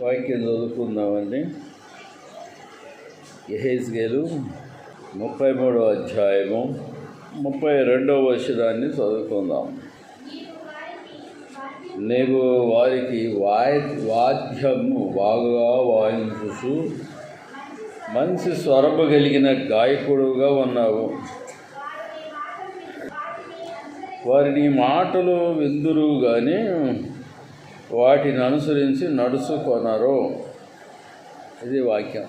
వాక్యం చదువుకుందామండి. యెహెజ్కేలు 33వ అధ్యాయము 32వ వచనాన్ని చదువుకుందాం. నీవు వారికి వాద్యము బాగా వాయించుచు మంచి స్వరము కలిగిన గాయకుడుగా ఉన్నావు. వారిని మాటలు విందురు కానీ వాటిని అనుసరించి నడుచుకొనరు. ఇది వాక్యం.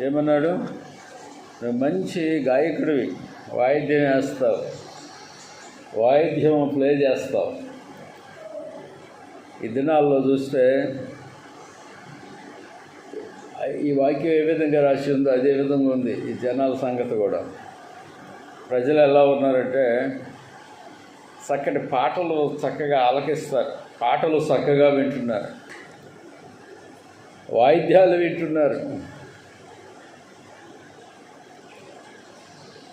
ఏమన్నాడు? నువ్వు మంచి గాయకుడివి, వాయిద్యం వేస్తావు, వాయిద్యం ప్లే చేస్తావు. ఈ దినాల్లో చూస్తే ఈ వాక్యం ఏ విధంగా రాసి ఉందో అదే విధంగా ఉంది ఈ జనాల సంగతి కూడా. ప్రజలు ఎలా ఉన్నారంటే చక్కటి పాటలు చక్కగా ఆలకిస్తారు, పాటలు చక్కగా వింటున్నారు, వాయిద్యాలు వింటున్నారు,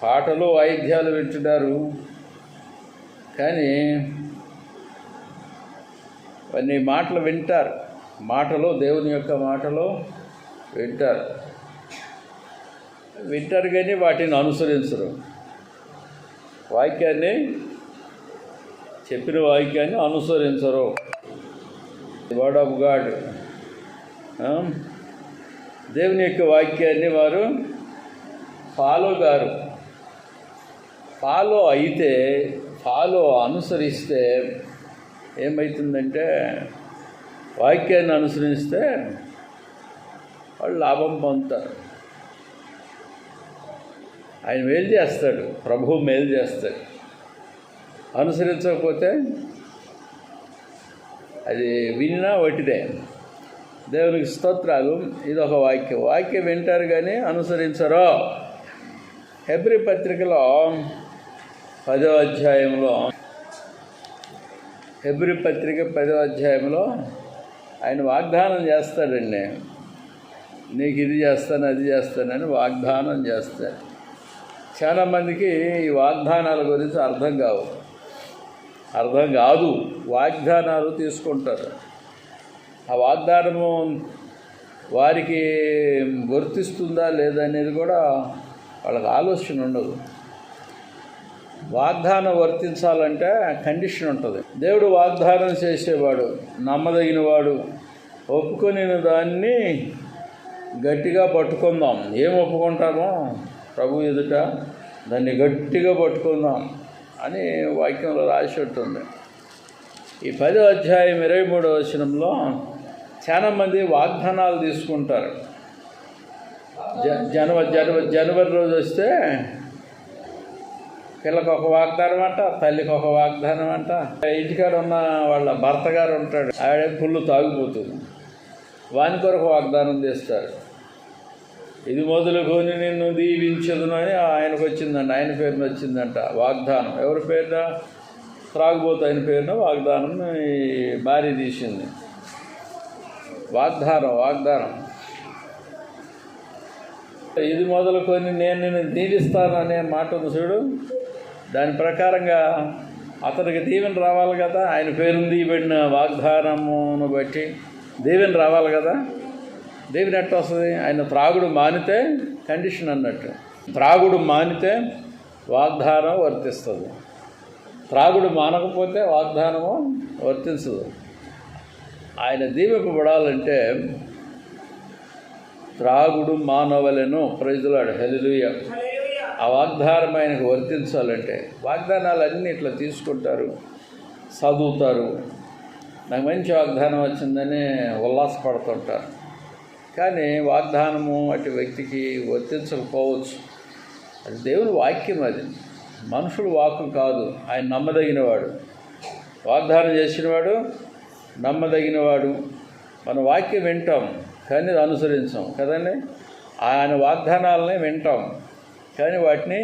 పాటలు వాయిద్యాలు వింటున్నారు. కానీ కొన్ని మాటలు వింటారు, మాటలు దేవుని యొక్క మాటలు వింటారు కానీ వాటిని అనుసరించరు. వాక్యాన్ని, చెప్పిన వాక్యాన్ని అనుసరించరు. వర్డ్ ఆఫ్ గాడ్, దేవుని యొక్క వాక్యాన్ని వారు ఫాలో అనుసరిస్తే ఏమవుతుందంటే, వాక్యాన్ని అనుసరిస్తే వాళ్ళు లాభం పొందుతారు. ఆయన మేలు చేస్తాడు, ప్రభువు మేలు చేస్తాడు. అనుసరించకపోతే అది విన్నా ఒకటిదే. దేవునికి స్తోత్రాలు. ఇది ఒక వాక్యం వింటారు కానీ అనుసరించరు. హెబ్రీ పత్రికలో 10వ అధ్యాయంలో హెబ్రీ పత్రిక 10వ అధ్యాయంలో ఆయన వాగ్దానం చేస్తాడండి. నీకు ఇది చేస్తాను, అది చేస్తానని వాగ్దానం చేస్తాడు. చాలామందికి ఈ వాగ్దానాల గురించి అర్థం కాదు. వాగ్దానాలు తీసుకుంటారు. ఆ వాగ్దానము వారికి వర్తిస్తుందా లేదా అనేది కూడా వాళ్ళకి ఆలోచన ఉండదు. వాగ్దానం వర్తించాలంటే కండిషన్ ఉంటుంది. దేవుడు వాగ్దానం చేసేవాడు, నమ్మదగినవాడు. ఒప్పుకొని దాన్ని గట్టిగా పట్టుకుందాం. ఏం ఒప్పుకుంటామో ప్రభు ఎదుట దాన్ని గట్టిగా పట్టుకుందాం అని వాక్యంలో రాసి ఉంటుంది. ఈ 10వ అధ్యాయం 23వ వచనంలో చాలామంది వాగ్దానాలు తీసుకుంటారు. జనవరి రోజు వస్తే పిల్లకి ఒక వాగ్దానం అంట, తల్లికి ఒక వాగ్దానం అంట. ఇంటికాడ ఉన్న వాళ్ళ భర్త గారు ఉంటాడు, ఆవిడ ఫుల్ తాగిపోతుంది, వాని కొరకు వాగ్దానం చేస్తారు. ఇది మొదలుకొని నిన్ను దీవించదును అని ఆయనకు వచ్చిందంట, ఆయన పేరున వచ్చిందంట వాగ్దానం. ఎవరి పేరున? త్రాగుబోతు ఆయన పేరున వాగ్దానం భార్య తీసింది. వాగ్దానం. ఇది మొదలుకొని నేను నిన్ను దీవిస్తాను అనే మాట ఉంది చూడు. దాని ప్రకారంగా అతనికి దీవెన రావాలి కదా. ఆయన పేరును దీవెన వాగ్దానమును బట్టి దీవెన రావాలి కదా. దీవెన ఎట్ట వస్తుంది? ఆయన త్రాగుడు మానితే కండిషన్ అన్నట్టు. త్రాగుడు మానితే వాగ్దానం వర్తిస్తుంది, త్రాగుడు మానకపోతే వాగ్దానము వర్తించదు. ఆయన దీవింపబడాలంటే త్రాగుడు మానవలను. ప్రైజ్ ది లార్డ్, హల్లెలూయా. ఆ వాగ్దానం ఆయనకు వర్తించాలంటే వాగ్దానాలన్నీ ఇట్లా తీసుకుంటారు, చదువుతారు. నాకు మంచి వాగ్దానం వచ్చిందని ఉల్లాసపడుతుంటారు. కానీ వాగ్దానము అటు వ్యక్తికి వర్తించకపోవచ్చు. అది దేవుని వాక్యం, అది మనుషుడు వాక్కు కాదు. ఆయన నమ్మదగినవాడు, వాగ్దానం చేసినవాడు నమ్మదగినవాడు. మన వాక్యం వింటాం కానీ అనుసరించాం కదండి. ఆయన వాగ్దానాలని వింటాం కానీ వాటిని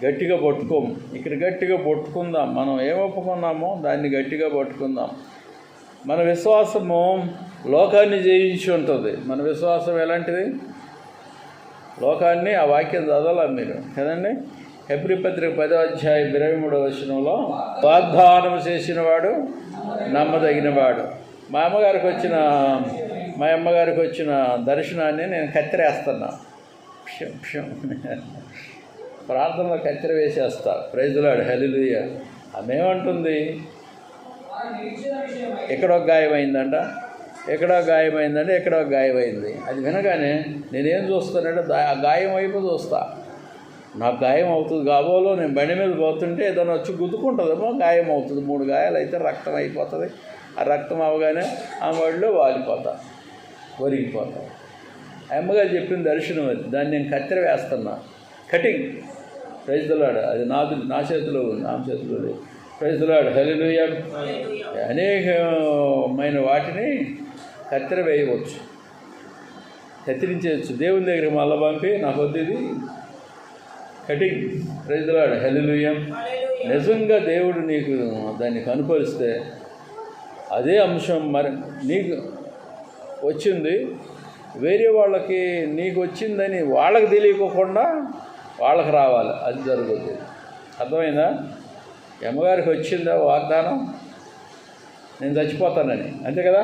గట్టిగా పట్టుకోము. ఇక్కడ గట్టిగా పట్టుకుందాం. మనం ఏం ఒప్పుకున్నామో దాన్ని గట్టిగా పట్టుకుందాం. మన విశ్వాసము లోకాన్ని జయించి ఉంటుంది. మన విశ్వాసం ఎలాంటిది? లోకాన్ని. ఆ వాక్యం చదవాలి మీరు కదండి. హెబ్రీ పత్రిక 10వ అధ్యాయం 23వ వచనంలో వాగ్దానం చేసినవాడు నమ్మదగినవాడు. మా అమ్మగారికి వచ్చిన దర్శనాన్ని నేను కత్తిరేస్తున్నా. ప్రార్థనలో కత్తెర వేసేస్తా. ప్రైజ్ లార్డ్, హల్లెలూయా. ఆమె ఏమంటుంది? ఎక్కడో గాయమైందంట, ఎక్కడో గాయమైంది. అది వినగానే నేనేం చూస్తానంటే ఆ గాయం వైపు చూస్తా. నాకు గాయం అవుతుంది కాబోలో నేను బండి మీద పోతుంటే ఏదైనా వచ్చి గుద్దుకుంటుందేమో, గాయం అవుతుంది. 3 గాయాలు అయితే రక్తం అయిపోతుంది. ఆ రక్తం అవగానే ఆ వాడిలో వాలిపోతా, ఒరిగిపోతా. అమ్మగారు చెప్పిన దర్శనం అది. దాన్ని నేను కత్తెర వేస్తున్నా, కటింగ్. Praise the lord. అది నా చేతిలో ఉంది, ఆమె చేతిలో లేదు. ప్రైజ్ ది లార్డ్, హల్లెలూయా. అనేకమైన వాటిని కత్తెర వేయవచ్చు, కత్తిరించేయచ్చు. దేవుని దగ్గరికి మళ్ళా పంపి నాకు వద్దు ఇది కటింగ్. ప్రైజ్ ది లార్డ్, హల్లెలూయా. నిజంగా దేవుడు నీకు దాన్ని కనుపరిస్తే అదే అంశం మరి నీకు వచ్చింది, వేరే వాళ్ళకి నీకు వచ్చిందని వాళ్ళకి తెలియకోకుండా వాళ్ళకి రావాలి. అది జరుగుతుంది. అర్థమైందా? అమ్మగారికి వచ్చిందా వాగ్దానం, నేను చచ్చిపోతానని, అంతే కదా?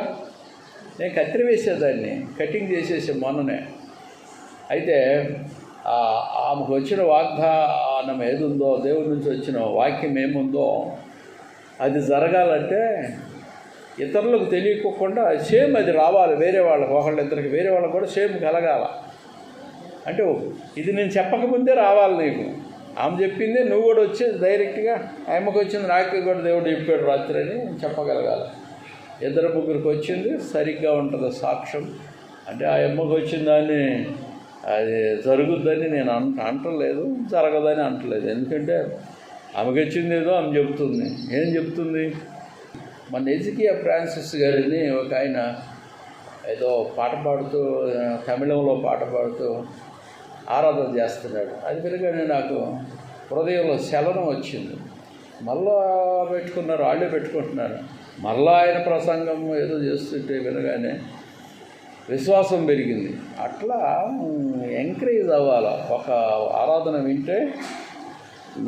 నేను కత్తిరి వేసేదాన్ని, కటింగ్ చేసేసి మొన్ననే. అయితే ఆమెకు వచ్చిన వాగ్దానం ఏదుందో, దేవుడి నుంచి వచ్చిన వాక్యం ఏముందో అది జరగాలంటే ఇతరులకు తెలియకోకుండా సేమ్ అది రావాలి. వేరే వాళ్ళకి, ఒకళ్ళిద్దరికి, వేరే వాళ్ళకి కూడా సేమ్ కలగాల. అంటే ఇది నేను చెప్పకముందే రావాలి నీకు. ఆమె చెప్పిందే నువ్వు కూడా వచ్చి డైరెక్ట్గా ఆమెకు వచ్చింది నాకు కూడా దేవుడు చెప్పాడు రాత్రి అని చెప్పగలగాలి. 2-3కి వచ్చింది సరిగ్గా ఉంటుంది సాక్ష్యం. అంటే ఆ అమ్మకు వచ్చిన దాన్ని అది జరుగుద్దని నేను అంటలేదు, జరగదని అంటలేదు. ఎందుకంటే ఆమెకు వచ్చింది ఏదో ఆమె చెప్తుంది. ఏం చెప్తుంది? మన ఎజికియా ఫ్రాన్సిస్ గారిని ఒక ఆయన ఏదో పాట పాడుతూ, తమిళంలో పాట పాడుతూ ఆరాధన చేస్తున్నాడు. అది వినగానే నాకు హృదయంలో చలనం వచ్చింది. మళ్ళా పెట్టుకున్నారు, వాళ్ళే పెట్టుకుంటున్నారు. మళ్ళా ఆయన ప్రసంగం ఏదో చేస్తుంటే వినగానే విశ్వాసం పెరిగింది. అట్లా ఎంకరేజ్ అవ్వాలి. ఒక ఆరాధన వింటే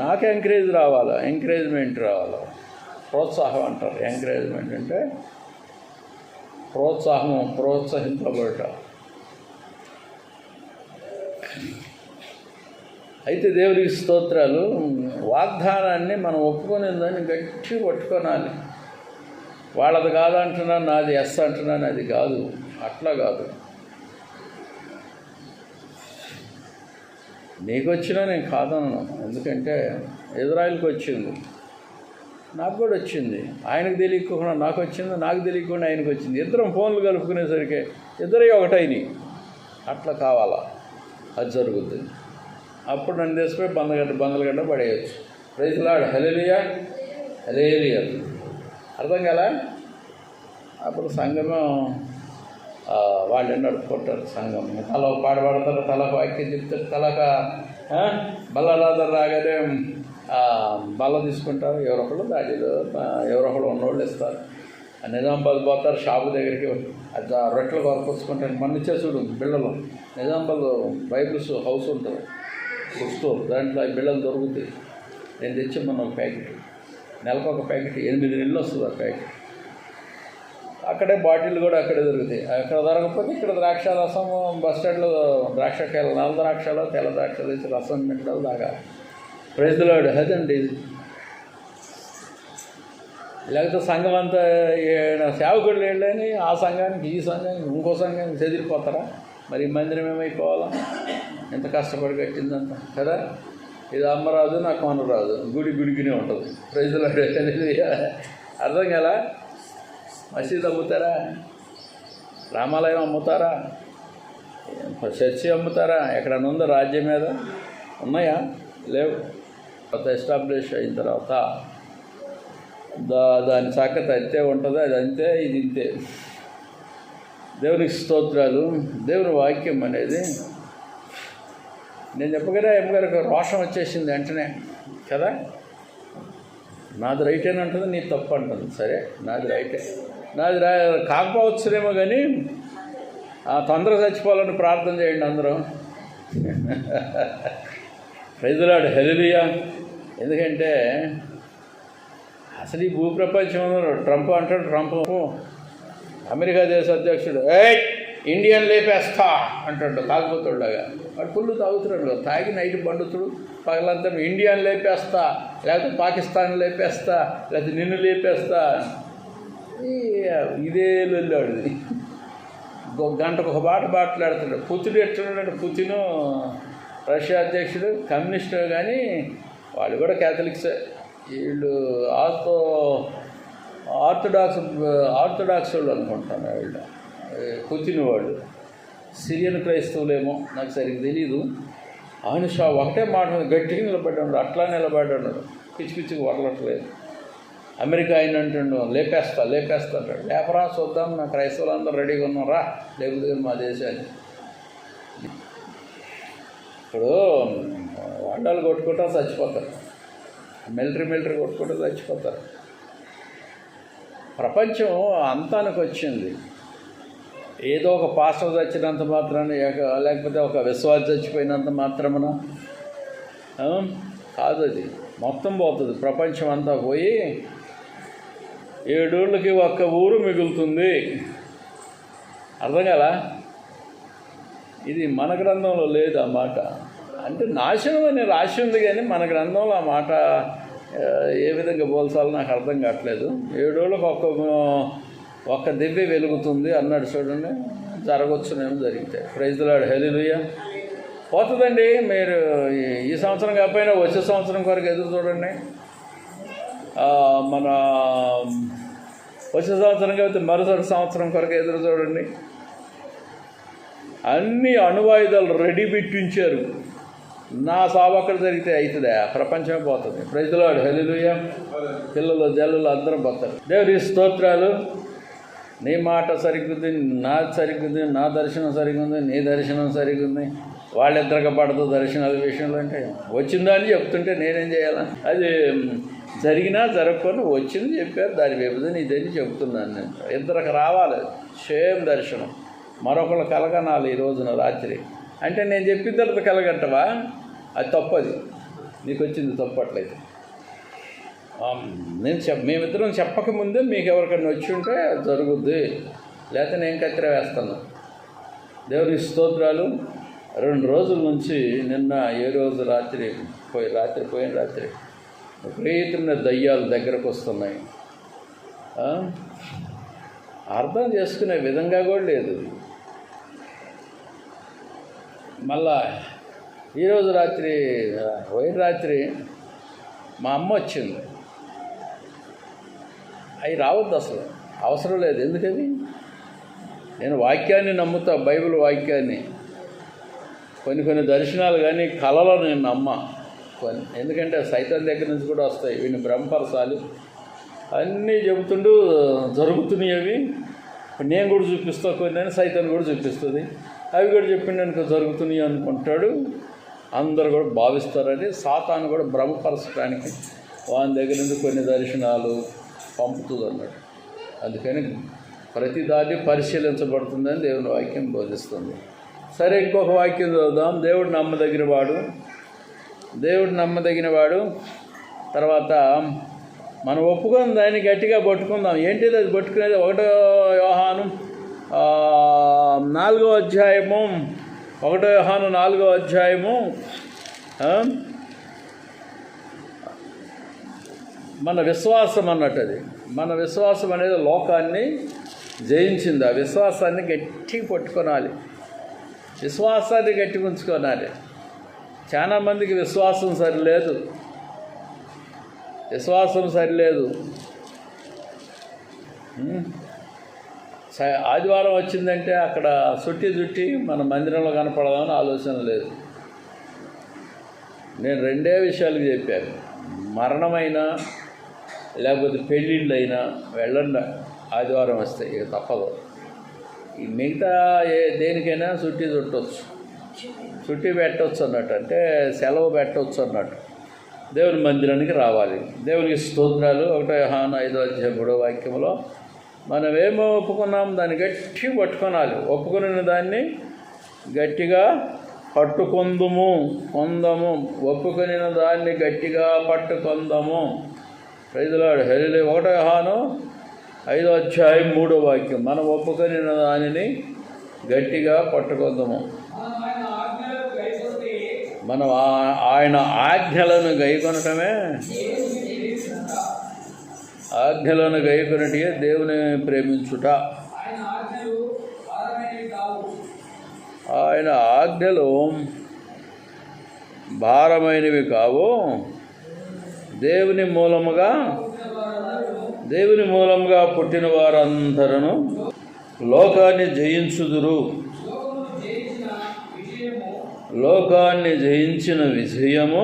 నాకు ఎంకరేజ్మెంట్ రావాలి. ప్రోత్సాహం అంటారు. ఎంకరేజ్మెంట్ అంటే ప్రోత్సహింపబడట. అయితే దేవుడికి స్తోత్రాలు. వాగ్దానాన్ని మనం ఒప్పుకునే దాన్ని గట్టి పట్టుకోనాలి. వాళ్ళది కాదంటున్నాను, నాది ఎస్ అంటున్నాను, అది కాదు, అట్లా కాదు. నీకు వచ్చినా నేను కాదన్నాను. ఎందుకంటే ఇజ్రాయిల్కి వచ్చింది, నాకు కూడా వచ్చింది. ఆయనకు తెలియకుండా నాకు వచ్చింది, నాకు తెలియకుండా ఆయనకు వచ్చింది. ఇద్దరం ఫోన్లు కలుపుకునేసరికి ఇద్దరే ఒకటైనవి. అట్లా కావాలా, అది జరుగుతుంది. అప్పుడు నన్ను తీసుకుపోయి బందలగడ్డ పడేయచ్చు. ప్రైజ్ లార్డ్, హల్లెలూయా, హల్లెలూయా. అర్థం కదా? అప్పుడు సంఘమం వాళ్ళు నడుపుకుంటారు. సంఘం తల ఒక పాట పాడతారు, తలకు వాక్యం చెప్తారు, తలక బల్లలాదరు రాగానే బల్ల తీసుకుంటారు. ఎవరొకళ్ళు దాడిలో ఎవరొకళ్ళు ఉన్నోళ్ళు ఇస్తారు. నిజామాబాద్ పోతారు, షాపు దగ్గరికి రొట్టెలు కొనుక్కొచ్చుకుంటారు. మన ఇచ్చే చూడు బిళ్ళలు. నిజామాబాద్ బైబిల్స్ హౌస్ ఉంటుంది, బుక్ స్టోర్. దాంట్లో ఆ బిళ్ళలు దొరుకుతాయి. నేను తెచ్చి మొన్న ఒక ప్యాకెట్, నెలకు ఒక ప్యాకెట్, 8 నెలలు వస్తుంది ఆ ప్యాకెట్. అక్కడే బాటిల్ కూడా అక్కడే దొరుకుతాయి. అక్కడ దొరకకపోతే ఇక్కడ ద్రాక్ష రసం, బస్ స్టాండ్లో ద్రాక్షకాయలు, నల్ల ద్రాక్షలో తెల్ల ద్రాక్షలు వేసి రసం పెట్టాలి దాకా. ప్రైజ్ ది లార్డ్, అదండి. లేకపోతే సంఘం అంతా సేవకుడు లేడని ఆ సంఘానికి ఈ సంఘానికి ఇంకో సంఘానికి చెదిరిపోతారా? మరి మందిరం ఏమైపోవాలా? ఎంత కష్టపడి కట్టిందంతా కదా. ఇది అమ్మరాదు, నాకు కొనరాదు, గుడికినే ఉంటుంది. Praise the lord. అర్థం కదా? మసీదు అమ్ముతారా? రామాలయం అమ్ముతారా? చర్చి అమ్ముతారా? ఎక్కడన్నా ఉందో రాజ్యం మీద? ఉన్నాయా? లేవు. కొత్త ఎస్టాబ్లిష్ అయిన తర్వాత దాని సాకత అంతే ఉంటుంది. అది అంతే, ఇది ఇంతే. దేవునికి స్తోత్రాలు. దేవుని వాక్యం అనేది నేను చెప్పగానే అమ్మగారికి రోషం వచ్చేసింది వెంటనే కదా. నాది రైట్ అని అంటుంది, నీ తప్పు అంటుంది. సరే, నాది రైటే, నాది కాకపోవచ్చునేమో, కానీ తొందరగా చచ్చిపోవాలని ప్రార్థన చేయండి అందరూ. ప్రైజ్ ది లార్డ్, హల్లెలూయా. ఎందుకంటే అసలు ఈ భూప్రపంచంలో ట్రంప్ అంటాడు, ట్రంప్ అమెరికా దేశ అధ్యక్షుడు ఇండియన్ లేపేస్తా అంటాడు తాగుబోతుడులాగా. వాడు ఫుల్లు తాగుతున్నాడు, తాగి నైట్ పండుతుడు పగలంతా ఇండియన్ లేపేస్తా, లేకపోతే పాకిస్తాన్ లేపేస్తా, లేకపోతే నిన్ను లేపేస్తా. ఇదే వెళ్ళాడు. గంటకు ఒక మాట్లాడుతాడు. పుతిన్ ఎట్లున్నాడు? పుతిను రష్యా అధ్యక్షుడు, కమ్యూనిస్టు, కానీ వాళ్ళు కూడా క్యాథలిక్సే. వీళ్ళు ఆర్థడాక్స్ వాళ్ళు అనుకుంటాను. వీళ్ళు పుతిన్ వాళ్ళు సిరియన్ క్రైస్తవులేమో, నాకు సరిగ్గా తెలీదు. ఆయన ఒకటే మాట గట్టిగా నిలబడ్డాడు, అట్లా నిలబడ్డాడు, పిచ్చి పిచ్చికి వదలట్లేదు. అమెరికా ఆయన అంటుండు లేపేస్తా అంటాడు. లేపరా చూద్దాం, నా క్రైస్తవులు అందరూ రెడీగా ఉన్నారా, లేకపోతే మా దేశాన్ని. ఇప్పుడు వంటలు కొట్టుకుంటా చచ్చిపోతారు, మిలిటరీ కొట్టుకుంటూ చచ్చిపోతారు. ప్రపంచం అంతానికి వచ్చింది. ఏదో ఒక పాస్టర్ చచ్చినంత మాత్రాన, లేకపోతే ఒక విశ్వాసం చచ్చిపోయినంత మాత్రమున కాదు, అది మొత్తం పోతుంది. ప్రపంచం అంతా పోయి 7 ఊళ్ళకి ఒక్క ఊరు మిగులుతుంది. అర్థం కదా? ఇది మన గ్రంథంలో లేదు ఆ మాట. అంటే నాశనం అని రాసి ఉంది, కానీ మన గ్రంథంలో ఆ మాట ఏ విధంగా పోల్చాలో నాకు అర్థం కావట్లేదు. 7 ఊళ్ళకి ఒక్క దివ్య వెలుగుతుంది అన్నాడు చూడండి. జరగవచ్చునేమో, జరిగితే. ప్రైజ్ ది లార్డ్, హల్లెలూయా. పోతుందండి. మీరు ఈ సంవత్సరం కాకపోయినా వచ్చే సంవత్సరం కొరకు ఎదురు చూడండి. మన వచ్చే సంవత్సరం కాకపోతే మరుసటి సంవత్సరం కొరకు ఎదురు చూడండి. అన్ని అణువాయుధాలు రెడీ పెట్టించారు. నా సాగు అక్కడ జరిగితే అవుతుందా? ప్రపంచమే పోతుంది. ప్రైజ్ ది లార్డ్, హల్లెలూయా. పిల్లలు జల్లులు అందరం పోతారు. దేవుడి స్తోత్రాలు. నీ మాట సరిగ్గుంది, నాది సరిగ్గుంది, నా దర్శనం సరిగ్గుంది, నీ దర్శనం సరిగ్గుంది. వాళ్ళిద్దరికి పడదు దర్శనాల విషయంలో. అంటే వచ్చిందా అని చెప్తుంటే నేనేం చేయాలా? అది జరిగినా జరగకుండా వచ్చింది చెప్పారు, దాని విభజన ఇదని చెప్తున్నాను నేను. ఇద్దరికి రావాలి సేమ్ దర్శనం. మరొకళ్ళు కలగనాలి ఈ రోజున రాత్రి. అంటే నేను చెప్పిన తర్వాత కలగంటవా? అది తప్పది. నీకు వచ్చింది తప్పట్లయితే. మేమిద్దరం చెప్పకముందే మీకు ఎవరికైనా వచ్చి ఉంటే జరుగుద్ది, లేకపోతే నేను కత్తిర వేస్తాను. దేవుని స్తోత్రాలు. 2 రోజుల నుంచి నిన్న ఏ రోజు రాత్రి పోయిన రాత్రి విపరీతమైన దయ్యాలు దగ్గరకు వస్తున్నాయి. అర్థం చేసుకునే విధంగా కూడా లేదు. మళ్ళా ఈరోజు పోయిన రాత్రి మా అమ్మ వచ్చింది. అవి రావద్దు, అసలు అవసరం లేదు. ఎందుకని? నేను వాక్యాన్ని నమ్ముతా, బైబిల్ వాక్యాన్ని. కొన్ని దర్శనాలు కానీ కళలో నేను ఎందుకంటే సైతాన్ దగ్గర నుంచి కూడా వస్తాయి. వీడిని బ్రహ్మపరచాలి అన్నీ చెబుతుంటూ జరుగుతున్నాయి. అవి నేను కూడా చూపిస్తా, కొన్ని సైతాన్ కూడా చూపిస్తుంది. అవి కూడా చెప్పిండనుకో జరుగుతున్నాయి అనుకుంటాడు. అందరు కూడా భావిస్తారని సాతాను కూడా భ్రమపరచడానికి వాని దగ్గర నుంచి కొన్ని దర్శనాలు పంపుతుంది అన్నాడు. అందుకని ప్రతిదాన్ని పరిశీలించబడుతుందని దేవుని వాక్యం బోధిస్తుంది. సరే, ఇంకొక వాక్యం చదువుదాం. దేవుడు నమ్మదగిన వాడు. తర్వాత మనం ఒప్పుకొని దాన్ని గట్టిగా పట్టుకుందాం. ఏంటిది అది పట్టుకునేది? 1 యోహాను 4వ అధ్యాయము 1 యోహాను 4వ అధ్యాయము మన విశ్వాసం అన్నట్టు. అది మన విశ్వాసం అనేది లోకాన్ని జయించింది. ఆ విశ్వాసాన్ని గట్టిగా పట్టుకోనాలి, విశ్వాసాన్ని గట్టిగా ఉంచుకోనాలి. చాలామందికి విశ్వాసం సరిలేదు. ఆదివారం వచ్చిందంటే అక్కడ చుట్టి మన మందిరంలో కనపడదామని ఆలోచన లేదు. నేను 2 విషయాలకు చెప్పాను. మరణమైనా లేకపోతే పెళ్ళిళ్ళైనా వెళ్ళండి ఆదివారం వస్తే, ఇక తప్పదు. ఈ మిగతా దేనికైనా చుట్టి పెట్టవచ్చు అన్నట్టు, అంటే సెలవు పెట్టవచ్చు అన్నట్టు. దేవుని మందిరానికి రావాలి. దేవునికి స్తోత్రాలు. 1 యోహాను 5వ అధ్యాయం 3వ వాక్యంలో మనం ఏమో ఒప్పుకున్నాం దాన్ని గట్టిగా పట్టుకోనాలి. ఒప్పుకున్న దాన్ని గట్టిగా పట్టుకొందుము. ఒప్పుకొని దాన్ని గట్టిగా పట్టుకొందము. ప్రైజ్ ది లార్డ్, హల్లెలూయా. 1 యోహాను 5వ అధ్యాయం 3వ వాక్యం. మనం ఒప్పుకొని దానిని గట్టిగా పట్టుకుందాము. మనం ఆయన ఆజ్ఞలను గైకొనటమే, ఆజ్ఞలను గైకొనటే దేవుని ప్రేమించుట. ఆయన ఆజ్ఞలు భారమైనవి కావు. దేవుని మూలముగా పుట్టిన వారందరూ లోకాన్ని జయించుదురు. లోకాన్ని జయించిన విజయము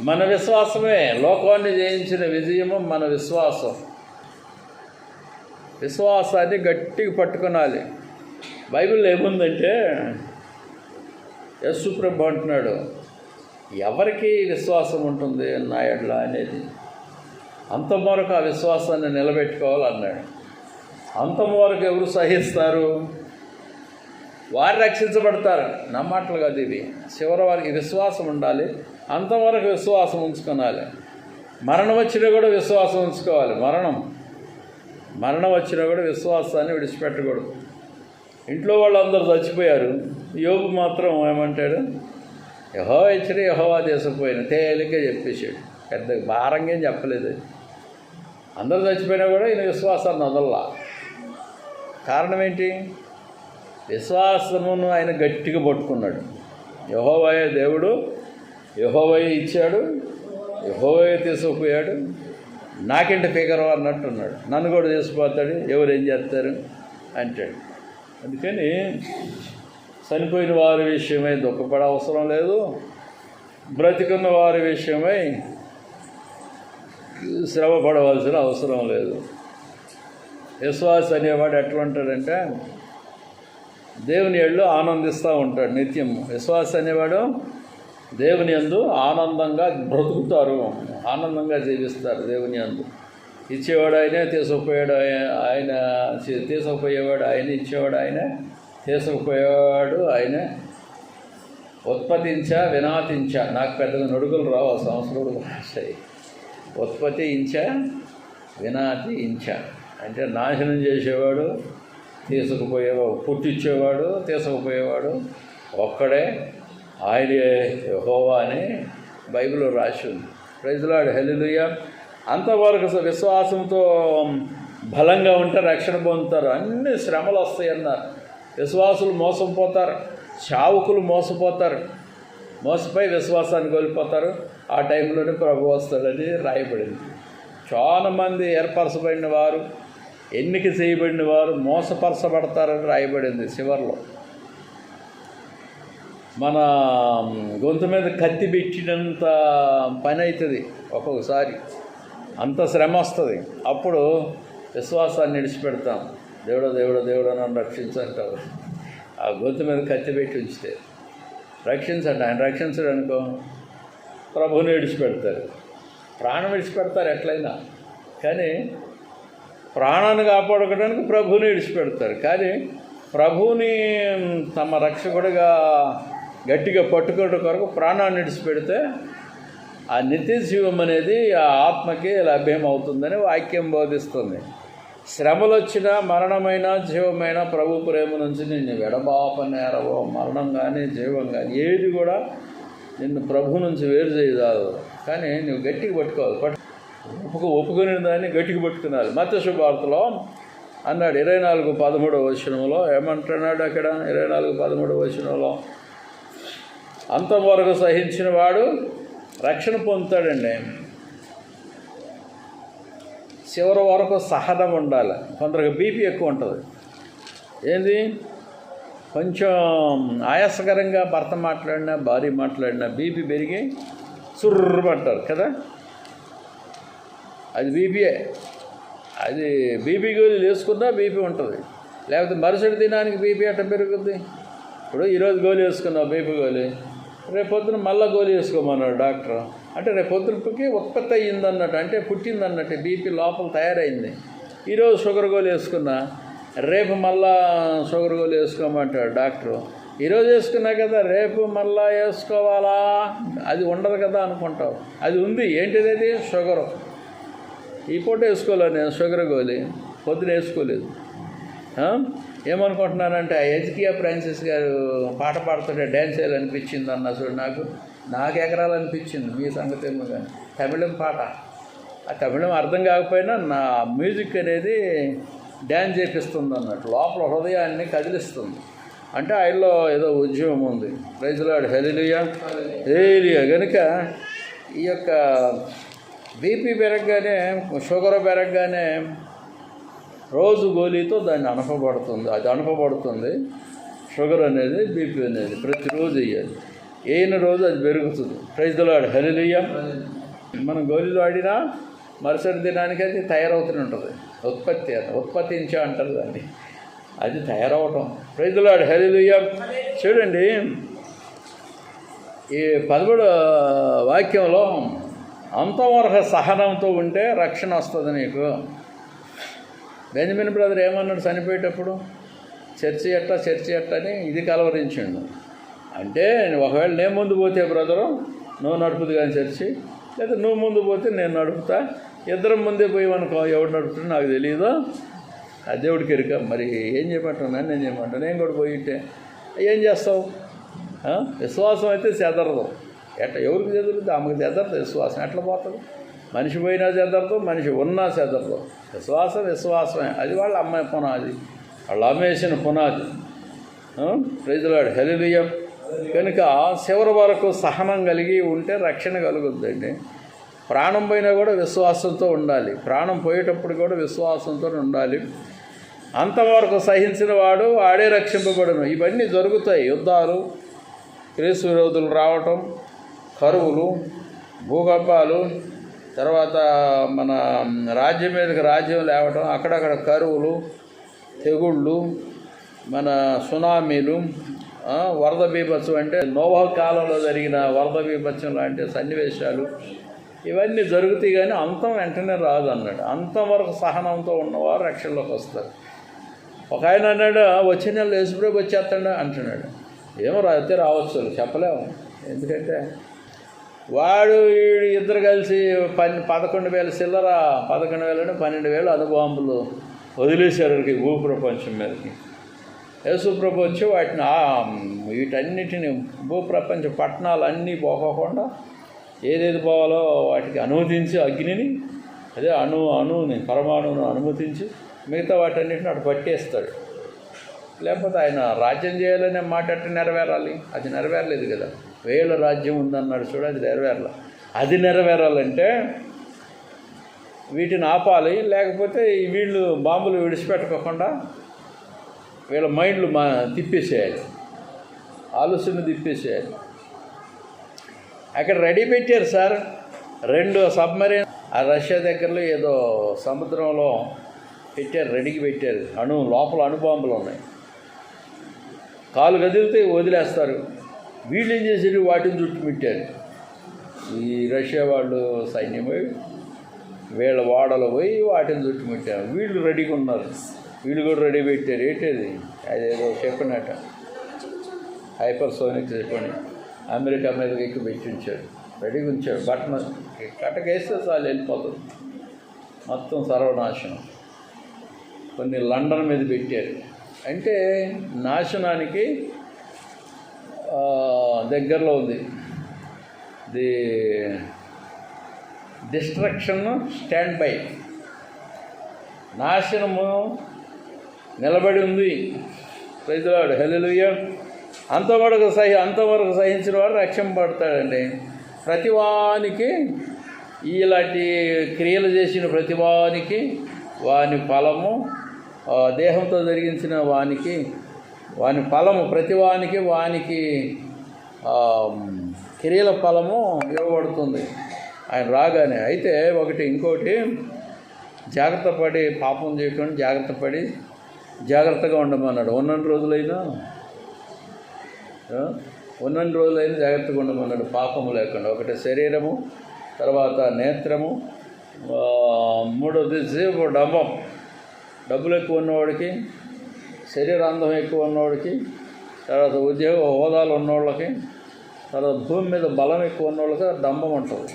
మన విశ్వాసమే. లోకాన్ని జయించిన విజయము మన విశ్వాసం. విశ్వాసాన్ని గట్టిగా పట్టుకోనాలి. బైబిల్లో ఏముందంటే యేసు ప్రభు అంటున్నాడు, ఎవరికి విశ్వాసం ఉంటుంది నా ఎడల అనేది, అంతవరకు ఆ విశ్వాసాన్ని నిలబెట్టుకోవాలన్నాడు. అంతవరకు ఎవరు సహిస్తారు? వారు రక్షించబడతారు. నా మాటలు కాదు ఇవి. చివరి వారికి విశ్వాసం ఉండాలి. అంతవరకు విశ్వాసం ఉంచుకోవాలి. మరణం వచ్చినా కూడా విశ్వాసం ఉంచుకోవాలి. మరణం వచ్చినా కూడా విశ్వాసాన్ని విడిచిపెట్టకూడదు. ఇంట్లో వాళ్ళందరూ చచ్చిపోయారు. యోబు మాత్రం ఏమంటాడు? యెహోవా ఇచ్చినా యెహోవా తీసుకుపోయిన తేలిగ్గా చెప్పేశాడు. పెద్ద భారంగా ఏం చెప్పలేదు. అందరూ చచ్చిపోయినా కూడా ఈయన విశ్వాసాన్ని వదల్లా. కారణం ఏంటి? విశ్వాసమును ఆయన గట్టిగా పట్టుకున్నాడు. యెహోవాయే దేవుడు, యెహోవాయే ఇచ్చాడు, యెహోవాయే తీసుకుపోయాడు, నాకేంటి ఫిగర్ అన్నట్టున్నాడు. నన్ను కూడా తీసుకుపోతాడు, ఎవరు ఏం చేస్తారు అంటాడు. అందుకని చనిపోయిన వారి విషయమై దుఃఖపడ అవసరం లేదు. బ్రతికున్న వారి విషయమై శ్రమ పడవలసిన అవసరం లేదు. విశ్వాస అనేవాడు ఎట్లా ఉంటాడంటే దేవుని యందు ఆనందిస్తూ ఉంటాడు నిత్యం. విశ్వాస అనేవాడు దేవుని యందు ఆనందంగా బ్రతుకుతారు, ఆనందంగా జీవిస్తారు. దేవుని యందు ఇచ్చేవాడు ఆయనే, తీసుకుపోయాడు ఆయన, తీసుకుపోయేవాడు ఆయన, ఇచ్చేవాడు ఆయన, తీసుకుపోయేవాడు ఆయనే. ఉత్పత్తించా వినాతించా. నాకు పెద్దగా నడుగులు రావు, సంవత్సరాలు రాశాయి. ఉత్పత్తి ఇంచా వినాతి ఇంచా అంటే నాశనం చేసేవాడు, తీసుకుపోయేవాడు, పుట్టించేవాడు, తీసుకుపోయేవాడు ఒక్కడే. ఆయనే యెహోవా అని బైబిల్లో రాసి ఉంది. ప్రైజ్ లార్డ్, హల్లెలూయా. అంతవరకు విశ్వాసంతో బలంగా ఉంటే రక్షణ పొందుతారు. అన్ని శ్రమలు వస్తాయి అన్నారు. విశ్వాసులు మోసపోతారు, చావుకులు మోసపోతారు, మోసపోయి విశ్వాసాన్ని కోల్పోతారు. ఆ టైంలోనే ప్రభు వస్తాడని రాయబడింది. చాలా మంది ఏర్పరచబడిన వారు, ఎన్నిక చేయబడిన వారు మోసపరచబడతారని రాయబడింది. చివరిలో మన గొంతు మీద కత్తి పెట్టినంత పని అవుతుంది ఒక్కొక్కసారి, అంత శ్రమ వస్తుంది. అప్పుడు విశ్వాసాన్ని విడిచిపెడతాం. దేవుడు దేవుడు దేవుడు నన్ను రక్షించంటారు. ఆ గొంతు మీద కత్తి పెట్టి ఉంచితే రక్షించండి. ఆయన రక్షించడు అనుకో, ప్రభువుని విడిచిపెడతారు, ప్రాణం విడిచిపెడతారు ఎట్లయినా. కానీ ప్రాణాన్ని కాపాడుకోవడానికి ప్రభువుని విడిచిపెడతారు. కానీ ప్రభువుని తమ రక్షకుడిగా గట్టిగా పట్టుకోవడం కొరకు ప్రాణాన్ని విడిచిపెడితే ఆ నిత్య జీవం అనేది ఆ ఆత్మకి లభ్యమవుతుందని వాక్యం బోధిస్తుంది. శ్రమలు వచ్చినా, మరణమైన జీవమైన ప్రభు ప్రేమ నుంచి నిన్ను ఎడబాపనేరవో. మరణం కానీ జీవం కానీ ఏది కూడా నిన్ను ప్రభు నుంచి వేరు చేయదాదు. కానీ నువ్వు గట్టిగా పట్టుకోవాలి. ఒప్పుకునే దాన్ని గట్టిగా పట్టుకున్నాను. మత్తయి శుభవార్తలో అన్నాడు 24:13 వచనంలో ఏమంటున్నాడు? అక్కడ 24:13 వచనంలో అంతవరకు సహించిన వాడు రక్షణ పొందుతాడండి. చివరి వరకు సహనం ఉండాలి. కొందరికి బీపీ ఎక్కువ ఉంటుంది. ఏంది, కొంచెం ఆయాసకరంగా భర్త మాట్లాడినా, భార్య మాట్లాడినా బీపీ పెరిగి సుర్రమంటారు కదా, అది బీపీయే. అది బీపీ గోళీలు వేసుకున్నా బీపీ ఉంటుంది. లేకపోతే మరుసటి దినానికి బీపీ అట్ట పెరుగుద్ది. ఇప్పుడు ఈరోజు గోళీ వేసుకున్నావు బీపీ గోళీ, రేపొద్దున మళ్ళీ గోళీ వేసుకోమన్నాడు డాక్టర్. అంటే రేపొద్దునకి ఉత్పత్తి అయ్యిందన్నట్టు, అంటే పుట్టిందన్నట్టు, బీపీ లోపల తయారైంది. ఈరోజు షుగర్ గోళీ వేసుకున్నా, రేపు మళ్ళా షుగర్ గోళీ వేసుకోమంటాడు డాక్టరు. ఈరోజు వేసుకున్నా కదా, రేపు మళ్ళా వేసుకోవాలా? అది ఉండదు కదా అనుకుంటావు. అది ఉంది. ఏంటిది? అది షుగరు. ఈ పూట వేసుకోలేదు నేను షుగర్ గోలి, పొద్దున వేసుకోలేదు. ఏమనుకుంటున్నానంటే ఆ హెచ్కియా ఫ్రాన్సిస్ గారు పాట పాడుతుంటే డ్యాన్స్ చేయాలనిపించింది అన్న చూడు. నాకు ఎకరాలనిపించింది. మీ సంగతి ఏమో కానీ తమిళం పాట, ఆ తమిళం అర్థం కాకపోయినా నా మ్యూజిక్ అనేది డ్యాన్స్ చేపిస్తుంది అన్నట్టు, లోపల హృదయాన్ని కదిలిస్తుంది. అంటే ఆయనలో ఏదో ఉద్యమం ఉంది. ప్రైజ్ లార్డ్, హల్లెలూయా హల్లెలూయా. కనుక ఈ యొక్క బీపీ పెరగగానే, షుగర్ పెరగగానే రోజు గోళీతో దాన్ని అనపబడుతుంది. షుగర్ అనేది, బీపీ అనేది ప్రతిరోజు వేయాలి. అయిన రోజు అది పెరుగుతుంది. ప్రైజ్ లార్డ్, హల్లెలూయా. మనం గోళీలు వాడినా మరుసటి దినానికి అది తయారవుతూనే ఉంటుంది. ఉత్పత్తించా అంటారు దాన్ని, అది తయారవటం. ప్రైజ్ లార్డ్, హల్లెలూయా. చూడండి ఈ 11వ వాక్యంలో అంతవరకు సహనంతో ఉంటే రక్షణ వస్తుంది నీకు. బెంజమిన్ బ్రదర్ ఏమన్నాడు చనిపోయేటప్పుడు? చర్చి ఎట్ట అని ఇది కలవరించిండు. అంటే ఒకవేళ నేను ముందు పోతే బ్రదరు నువ్వు నడుపుదు కానీ చర్చి, లేదా నువ్వు ముందు పోతే నేను నడుపుతా, ఇద్దరం ముందే పోయామనుకో ఎవడు నడుపుతుంటే నాకు తెలియదు, ఆ దేవుడికి ఎరుక. మరి ఏం చెప్పంటున్నాను, నేను చెప్పంటాను. నేను కూడా పోయింటే ఏం చేస్తావు? విశ్వాసం అయితే చెదరదు. ఎవరికి చెదరదు? ఆమెకు చెదరదు విశ్వాసం. ఎట్లా పోతుంది? మనిషి పోయినా చెదరదు, మనిషి ఉన్నా చెదరదు. విశ్వాసమే. అది వాళ్ళ అమ్మాయి పునాది, వాళ్ళు అమ్మేసిన పునాది. ప్రైజ్ లార్డ్, హల్లెలూయా. కనుక చివరి వరకు సహనం కలిగి ఉంటే రక్షణ కలుగుద్దండి. ప్రాణం పోయినా కూడా విశ్వాసంతో ఉండాలి. ప్రాణం పోయేటప్పుడు కూడా విశ్వాసంతో ఉండాలి. అంతవరకు సహించిన వాడు ఆడే రక్షింపబడును. ఇవన్నీ జరుగుతాయి. యుద్ధాలు, క్రీస్తు విరోధులు రావటం, కరువులు, భూకంపాలు, తర్వాత మన రాజ్యం మీదకి రాజ్యం లేవటం, అక్కడక్కడ కరువులు, తెగుళ్ళు, మన సునామీలు, వరద బీభత్సం, అంటే నోవహు కాలంలో జరిగిన వరద బీభత్సం లాంటి సన్నివేశాలు ఇవన్నీ జరుగుతాయి. కానీ అంతం వెంటనే రాదు అన్నాడు. అంతం వరకు సహనంతో ఉన్నవారు రక్షణలోకి వస్తారు. ఒక ఆయన అన్నాడు, వచ్చే నెలలో యేసుప్రభు వచ్చేస్తాడు అంటున్నాడు. ఏమో అయితే రావచ్చు, చెప్పలేము. ఎందుకంటే వాడు ఇద్దరు కలిసి 11,000 చిల్లర, 11,000 12,000 అణుబాంబులు వదిలేశారు భూప్రపంచం మీదకి. యేసుప్రభు వచ్చి వీటన్నిటిని భూప్రపంచ పట్టణాలు అన్నీ పోకోకుండా ఏదేది పోవాలో వాటికి అనుమతించి, అగ్నిని అదే అణువుని పరమాణువును అనుమతించి మిగతా వాటన్నిటిని అటు పట్టేస్తాడు. లేకపోతే ఆయన రాజ్యం చేయాలనే మాట అట్టు నెరవేరాలి. అది నెరవేరలేదు కదా. 1000 రాజ్యం ఉందన్నాడు చూడ, అది నెరవేరాలి. అది నెరవేరాలంటే వీటిని ఆపాలి. లేకపోతే వీళ్ళు బాంబులు విడిచిపెట్టుకోకుండా వీళ్ళ మైండ్లు తిప్పేసేయాలి, ఆలోచన తిప్పేసేయాలి. అక్కడ రెడీ పెట్టారు సార్ 2 సబ్మరీన్. ఆ రష్యా దగ్గరలో ఏదో సముద్రంలో పెట్టారు, రెడీకి పెట్టారు. లోపల అణుబాంబులు ఉన్నాయి. కాలు కదిలితే వదిలేస్తారు. వీళ్ళు ఏం చేశారు? వాటిని చుట్టుముట్టారు. ఈ రష్యా వాళ్ళు సైన్యం పోయి వీళ్ళ వాడలో పోయి వాటిని చుట్టుముట్టారు. వీళ్ళు రెడీగా ఉన్నారు. వీళ్ళు కూడా రెడీ పెట్టారు. ఏంటది? అదేదో చెప్పినట్ట హైపర్సోనిక్ చెప్పని అమెరికా మీదకి ఎక్కి పెట్టి ఉంచాడు. రెడీగా ఉంచాడు. బట్టన కట్టకేస్తే చాలు వెళ్ళిపోతుంది, మొత్తం సర్వనాశనం. కొన్ని లండన్ మీద పెట్టారు. అంటే నాశనానికి దగ్గరలో ఉంది. ది డిస్ట్రక్షన్ స్టాండ్ బై, నాశనము నిలబడి ఉంది. ప్రైజ్ లార్డ్, హల్లెలూయా. అంతవరకు సహించిన వాడు రక్షింపబడతాడండి. ప్రతివానికి ఇలాంటి క్రియలు చేసిన ప్రతివానికి వాని ఫలము, దేహంతో జరిగించిన వాని ఫలము, ప్రతివానికి వానికి క్రియల ఫలము ఇవ్వబడుతుంది ఆయన రాగానే. అయితే ఇంకోటి జాగ్రత్త పడి పాపం చేయకుండా జాగ్రత్తగా ఉండమన్నాడు. ఉన్నన్ని రోజులైనా జాగ్రత్తగా ఉండమన్నాడు, పాపము లేకుండా. ఒకటి శరీరము, తర్వాత నేత్రము, మూడవది డంబం. డబ్బులు ఎక్కువ ఉన్నవాడికి, శరీరాందం ఎక్కువ ఉన్నవాడికి, తర్వాత ఉద్యోగ హోదాలు ఉన్నవాళ్ళకి, తర్వాత భూమి మీద బలం ఎక్కువ ఉన్నవాళ్ళకి డంబం ఉంటుంది.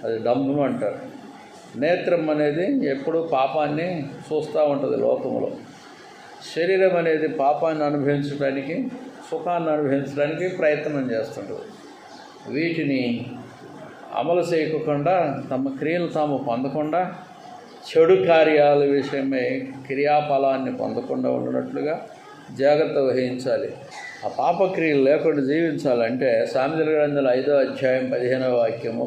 అది డంబం అంటారు. నేత్రం అనేది ఎప్పుడూ పాపాన్ని చూస్తూ ఉంటుంది లోకంలో. శరీరం అనేది పాపాన్ని అనుభవించడానికి, సుఖాన్ని అనుభవించడానికి ప్రయత్నం చేస్తుంటుంది. వీటిని అమలు చేయకుండా, తమ క్రియలు తాము పొందకుండా, చెడు కార్యాల విషయమై క్రియాఫలాన్ని పొందకుండా ఉన్నట్లుగా జాగ్రత్త వహించాలి. ఆ పాపక్రియలు లేకుండా జీవించాలంటే సామెతల గ్రంథం 5వ అధ్యాయం 15వ వాక్యము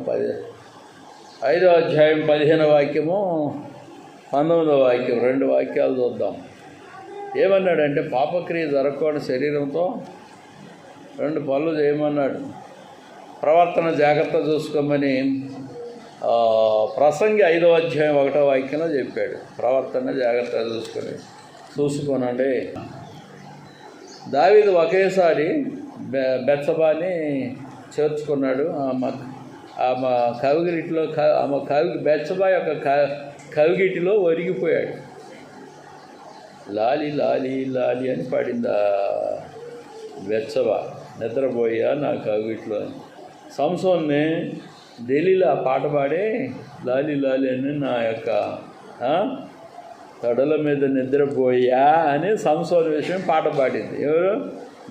5వ అధ్యాయం 15వ వాక్యము 19వ వాక్యం 2 వాక్యాలు చూద్దాం. ఏమన్నాడంటే పాపక్రియ జరగకుండా శరీరంతో 2 పనులు చేయమన్నాడు. ప్రవర్తన జాగ్రత్త చూసుకోమని ప్రసంగి 5వ అధ్యాయం 1వ వాక్యంలో చెప్పాడు. ప్రవర్తన జాగ్రత్త చూసుకోనండి. దావీదు ఒకేసారి బెత్షెబాని చేర్చుకున్నాడు. ఆమె కవిగిటిలో బెత్షెబా యొక్క కవిగిటిలో ఒరిగిపోయాడు. లాలి లాలి లాలి అని పాడింది బెత్షెబా, నిద్రపోయా నా కవిగిటిలో. సంసోన్ని ఢిల్లీలో పాట పాడే లాలి లాలి అని నా యొక్క తొడల మీద నిద్రపోయా అని సంసోన్ విషయం పాట పాడింది. ఎవరు?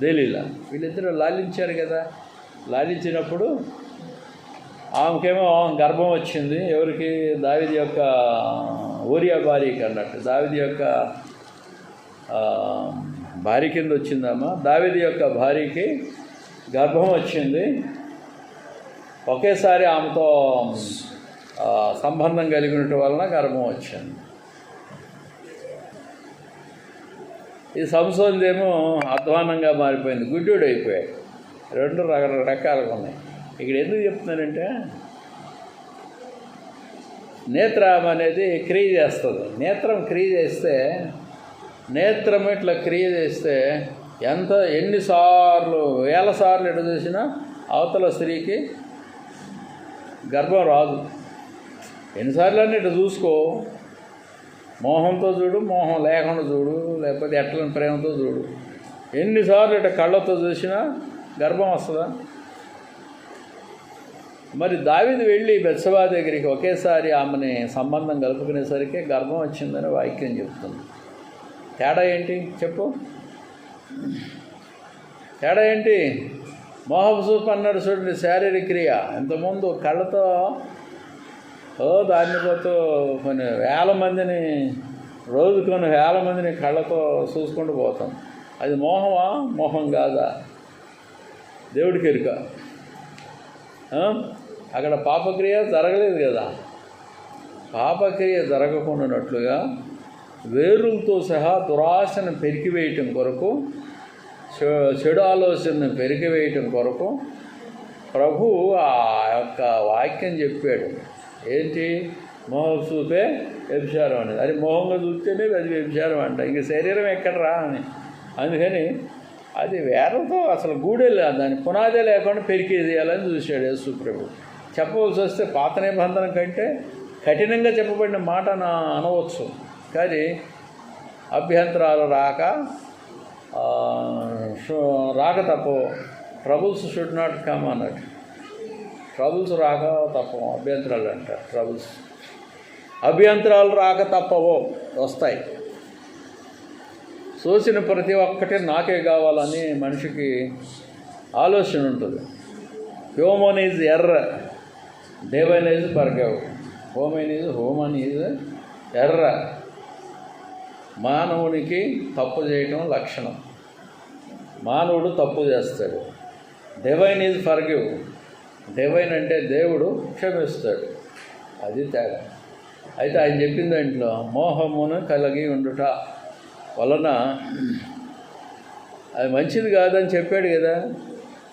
ఢిల్లీలో. వీళ్ళిద్దరూ లాలించారు కదా. లాలించినప్పుడు ఆమెకేమో గర్భం వచ్చింది. ఎవరికి? దావీదు యొక్క ఊరియా భార్యకి అన్నట్టు. దావీదు యొక్క భార్య కింద వచ్చిందమ్మా. దావీదు యొక్క భార్యకి గర్భం వచ్చింది. ఒకేసారి ఆమెతో సంబంధం కలిగినట్టు వలన గర్భం వచ్చింది. ఈ సంసోన్దేమో అధ్వానంగా మారిపోయింది, గుడ్డోడు అయిపోయాడు. 2 రకాలుగా ఉన్నాయి. ఇక్కడ ఎందుకు చెప్తున్నానంటే నేత్రం అనేది క్రియ చేస్తుంది. నేత్రం క్రియ చేస్తే, నేత్రం ఇట్లా క్రియ చేస్తే ఎన్నిసార్లు వేల సార్లు ఎటు చూసినా అవతల స్త్రీకి గర్భం రాదు. ఎన్నిసార్లు అని ఇటు చూసుకో, మోహంతో చూడు, మోహం లేకుండా చూడు, లేకపోతే ఎట్లని ప్రేమతో చూడు. ఎన్నిసార్లు ఇట్లా కళ్ళతో చూసినా గర్భం వస్తుందా? మరి దావీదు వెళ్ళి బెత్షెబా దగ్గరికి ఒకేసారి ఆమెని సంబంధం కలుపుకునేసరికి గర్భం వచ్చిందని వాక్యం చెప్తుంది. తేడా ఏంటి చెప్పు? తేడా ఏంటి? మోహపు చూపు అన్నాడు చూడండి, శారీరక క్రియ. ఇంతకుముందు కళ్ళతో దాన్ని పోతూ కొన్ని వేల మందిని, రోజు కొన్ని వేల మందిని కళ్ళతో చూసుకుంటూ పోతాం. అది మోహమా? మోహం కాదా? దేవుడికి ఎరుక. అక్కడ పాపక్రియ జరగలేదు కదా. పాపక్రియ జరగకుండానట్లుగా వేరులతో సహా దురాశను పెరికివేయటం కొరకు, చెడు ఆలోచనను పెరికివేయటం కొరకు ప్రభు ఆ యొక్క వాక్యం చెప్పాడు. ఏంటి? మోహం చూపే వ్యభిచారం అనేది. అది మోహంగా చూస్తేనే అది వ్యభిచారం అంట. ఇంక శరీరం ఎక్కడరా అని. అందుకని అది వేరతో అసలు గూడే లేదు, దాని పునాదే లేకుండా పెరికేసేయాలని చూశాడు యేసు ప్రభు. చెప్పవలసి వస్తే పాత నిబంధన కంటే కఠినంగా చెప్పబడిన మాట అనవచ్చు. కానీ అభ్యంతరాలు రాక తప్పవు. ట్రబుల్స్ షుడ్ నాట్ కమ్ అన్నట్టు. ట్రబుల్స్ రాక తప్పవు, అభ్యంతరాలు అంటారు. అభ్యంతరాలు రాక తప్పవో, వస్తాయి. చూసిన ప్రతి ఒక్కటి నాకే కావాలని మనిషికి ఆలోచన ఉంటుంది. హ్యూమన్ ఈజ్ ఎర్ర, divine is forgive. Human is ఎర్ర. మానవునికి తప్పు చేయటం లక్షణం. మానవుడు తప్పు చేస్తాడు. Divine is forgive. డివైన్ అంటే దేవుడు క్షమిస్తాడు. అది తేడా. అయితే ఆయన చెప్పిన దాంట్లో మోహమును కలిగి ఉండుట వలన అది మంచిది కాదని చెప్పాడు కదా.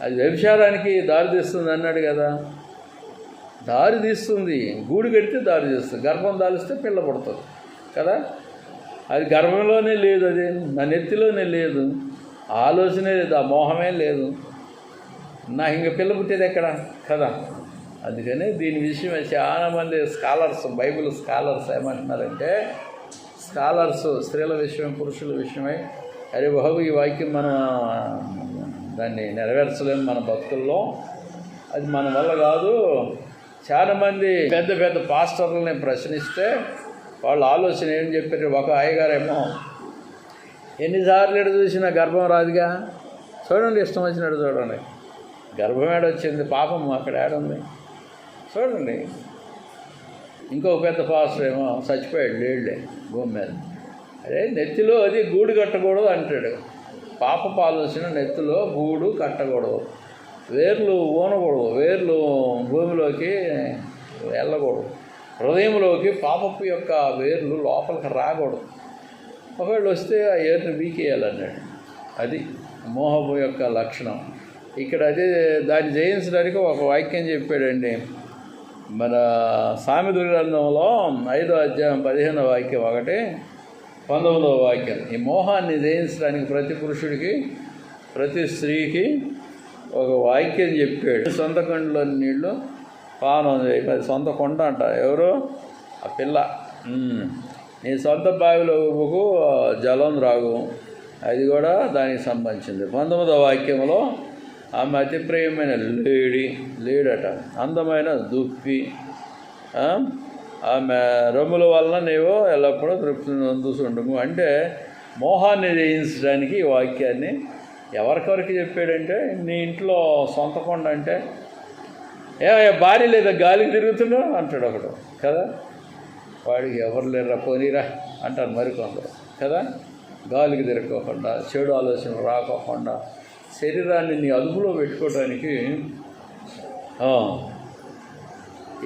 అది వ్యభిచారానికి దారి తీస్తుంది అన్నాడు కదా. దారి తీస్తుంది. గూడు కడితే దారి తీస్తుంది. గర్భం దాలిస్తే పిల్ల పడుతుంది కదా. అది గర్భంలోనే లేదు, అది నా నెత్తిలోనే లేదు, ఆలోచనే లేదు, ఆ మోహమే లేదు. నాకు ఇంక పిల్ల పుట్టేది ఎక్కడ కదా. అందుకని దీని విషయం చాలామంది స్కాలర్స్, బైబిల్ స్కాలర్స్ ఏమంటున్నారంటే, స్కాలర్స్ స్త్రీల విషయం, పురుషుల విషయమై అరే బాబు ఈ వాక్యం మనం దాన్ని నెరవేర్చలేము మన భక్తుల్లో, అది మన వల్ల కాదు, చాలామంది పెద్ద పెద్ద పాస్టర్లని ప్రశ్నిస్తే వాళ్ళ ఆలోచన ఏం చెప్పారు, ఒక అయ్యగారేమో ఎన్నిసార్లు ఎడు చూసినా గర్భం రాదుగా, చూడండి ఇష్టం వచ్చినట్టు చూడండి, గర్భం ఏడొచ్చింది, పాపం అక్కడ ఏడుంది చూడండి. ఇంకో పెద్ద పాస్టర్ ఏమో చచ్చిపోయాడు లేడులే భూమి మీద. అదే నెత్తిలో అది గూడు కట్టకూడదు అంటాడు. పాపపు ఆలోచన నెత్తిలో గూడు కట్టకూడదు, వేర్లు ఊనకూడదు, వేర్లు భూమిలోకి వెళ్ళకూడదు, హృదయంలోకి పాపపు యొక్క వేర్లు లోపలికి రాకూడదు. ఒకవేళ వస్తే ఆ ఏరుని వీకేయాలన్నాడు. అది మోహపు యొక్క లక్షణం. ఇక్కడ అదే దాన్ని జయించడానికి ఒక వాక్యం చెప్పాడండి. మన సామెతల గ్రంథంలో 5వ అధ్యాయం 15వ వాక్యం 1, 19వ వాక్యం. ఈ మోహాన్ని జయించడానికి ప్రతి పురుషుడికి ప్రతి స్త్రీకి ఒక వాక్యం చెప్పాడు. సొంత కొండలో నీళ్ళు పానం చేయి, అది సొంత కొండ అంట. ఎవరు? ఆ పిల్ల. నీ సొంత బావిలో ఉప్పుకు జలం రాగు, అది కూడా దానికి సంబంధించింది. 19వ వాక్యంలో ఆమె అతి ప్రియమైన లేడట, అందమైన దుప్పి, ఆమె రొమ్ముల వలన నీవు ఎల్లప్పుడూ తృప్తిని అందుతుండము. అంటే మోహాన్ని జయించడానికి ఈ వాక్యాన్ని ఎవరికొరకు చెప్పాడంటే, నీ ఇంట్లో సొంత కొండ అంటే భార్య లేదా గాలికి తిరుగుతున్నావు అంటాడు ఒకడు కదా, వాడికి ఎవరు లేరా పోనీరా అంటారు మరికొందరు కదా. గాలికి తిరగకుండా, చెడు ఆలోచనలు రాకోకుండా శరీరాన్ని నీ అదుపులో పెట్టుకోవడానికి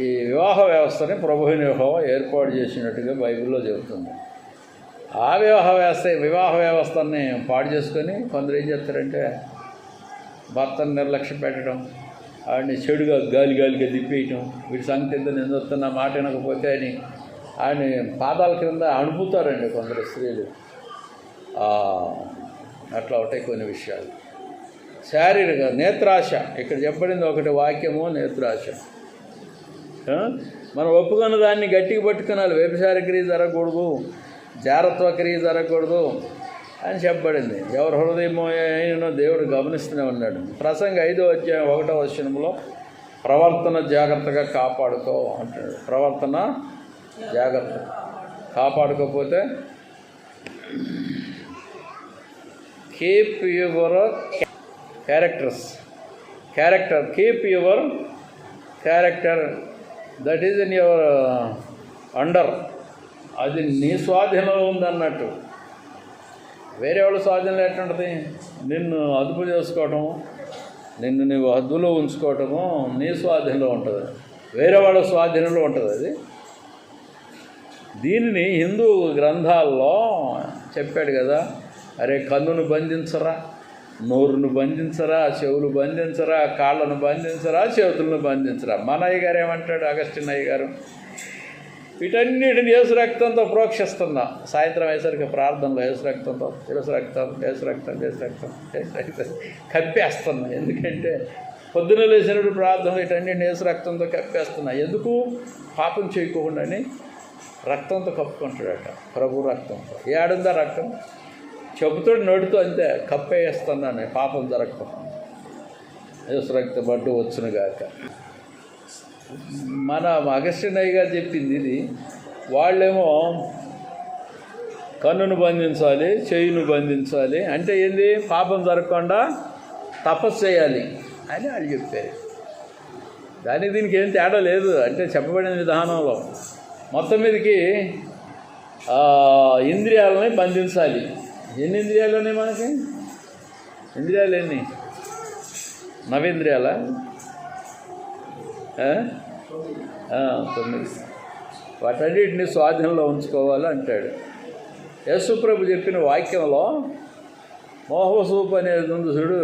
ఈ వివాహ వ్యవస్థని ప్రభువైన యెహోవా ఏర్పాటు చేసినట్టుగా బైబిల్లో చెబుతుంది. ఆ వివాహ వ్యవస్థని పాడు చేసుకొని కొందరు ఏం చేస్తారంటే భర్తను నిర్లక్ష్య పెట్టడం, ఆడిని చెడుగా గాలిగా తిప్పేయటం, వీడి సంగతి ఎంత నేను వస్తున్నా మాట వినకపోతే అని ఆడిని పాదాల కింద అణుపుతారండి కొందరు స్త్రీలు. అట్లా ఉంటాయి కొన్ని విషయాలు. శారీరక నేత్రాశ, ఇక్కడ చెప్పబడింది ఒకటి వాక్యము, నేత్రాశ. మనం ఒప్పుకున్న దాన్ని గట్టిగా పట్టుకునాలి. వ్యభిచార క్రియ జరగకూడదు, జారత్వ క్రియ జరగకూడదు అని చెప్పబడింది. ఎవరి హృదయమో అయినో దేవుడు గమనిస్తూనే ఉన్నాడు. ప్రసంగి 5వ అధ్యాయం 1వ వచనంలో ప్రవర్తన జాగ్రత్తగా కాపాడుకో అంటాడు. ప్రవర్తన జాగ్రత్త కాపాడుకోకపోతే keep your character keep your character that is in your under, అది నీ స్వాధీనంలో ఉందన్నట్టు. వేరే వాళ్ళ స్వాధీనంలో ఎట్లుంటుంది? నిన్ను అదుపు చేసుకోవటము, నిన్ను నువ్వు అదుపులో ఉంచుకోవటము నీ స్వాధీనంలో ఉంటుంది, వేరే వాళ్ళ స్వాధీనంలో ఉంటుంది అది. దీనిని హిందూ గ్రంథాల్లో చెప్పాడు కదా, అరే కన్నును బంధించరా, నోరును బంధించరా, చెవులు బంధించరా, కాళ్ళను బంధించరా, చేతులను బంధించరా. మన అయ్య గారు ఏమంటాడు, అగస్టిన్ అయ్య గారు, వీటన్నిటిని యేసు రక్తంతో ప్రోక్షిస్తున్నా. సాయంత్రం అయ్యేసరికి ప్రార్థనలో యేసు రక్తం కప్పేస్తున్నా. ఎందుకంటే పొద్దున లేచినప్పుడు ప్రార్థన వీటన్నిటిని యేసు రక్తంతో కప్పేస్తున్నా. ఎందుకు? పాపం చేయకోకుండా రక్తంతో కప్పుకుంటాడట, ప్రభు రక్తంతో. ఏడుందా రక్తం? చెబుతాడు నోటితో, అంతే, కప్పేస్తున్నాను పాపం జరగకుండా. యేసు రక్త బడ్డు వచ్చునుగాక. మన అగస్టిన్ అయ్య గారు చెప్పింది ఇది. వాళ్ళేమో కన్నును బంధించాలి, చెయ్యిను బంధించాలి అంటే ఏంది? పాపం జరగకుండా తపస్సు చేయాలి అని వాళ్ళు చెప్పారు. దానికి దీనికి ఏం తేడా లేదు. అంటే చెప్పబడిన విధానంలో మొత్తం మీదకి ఇంద్రియాలని బంధించాలి. ఎన్ని ఇంద్రియాలు ఉన్నాయి మనకి? ఇంద్రియాలు ఎన్ని? నవేంద్రియాలా? 9. వాటన్నిటిని స్వాధీనంలో ఉంచుకోవాలి అంటాడు. యేసుప్రభు చెప్పిన వాక్యంలో మోహ సూపు అనేది ఉంది చూడు,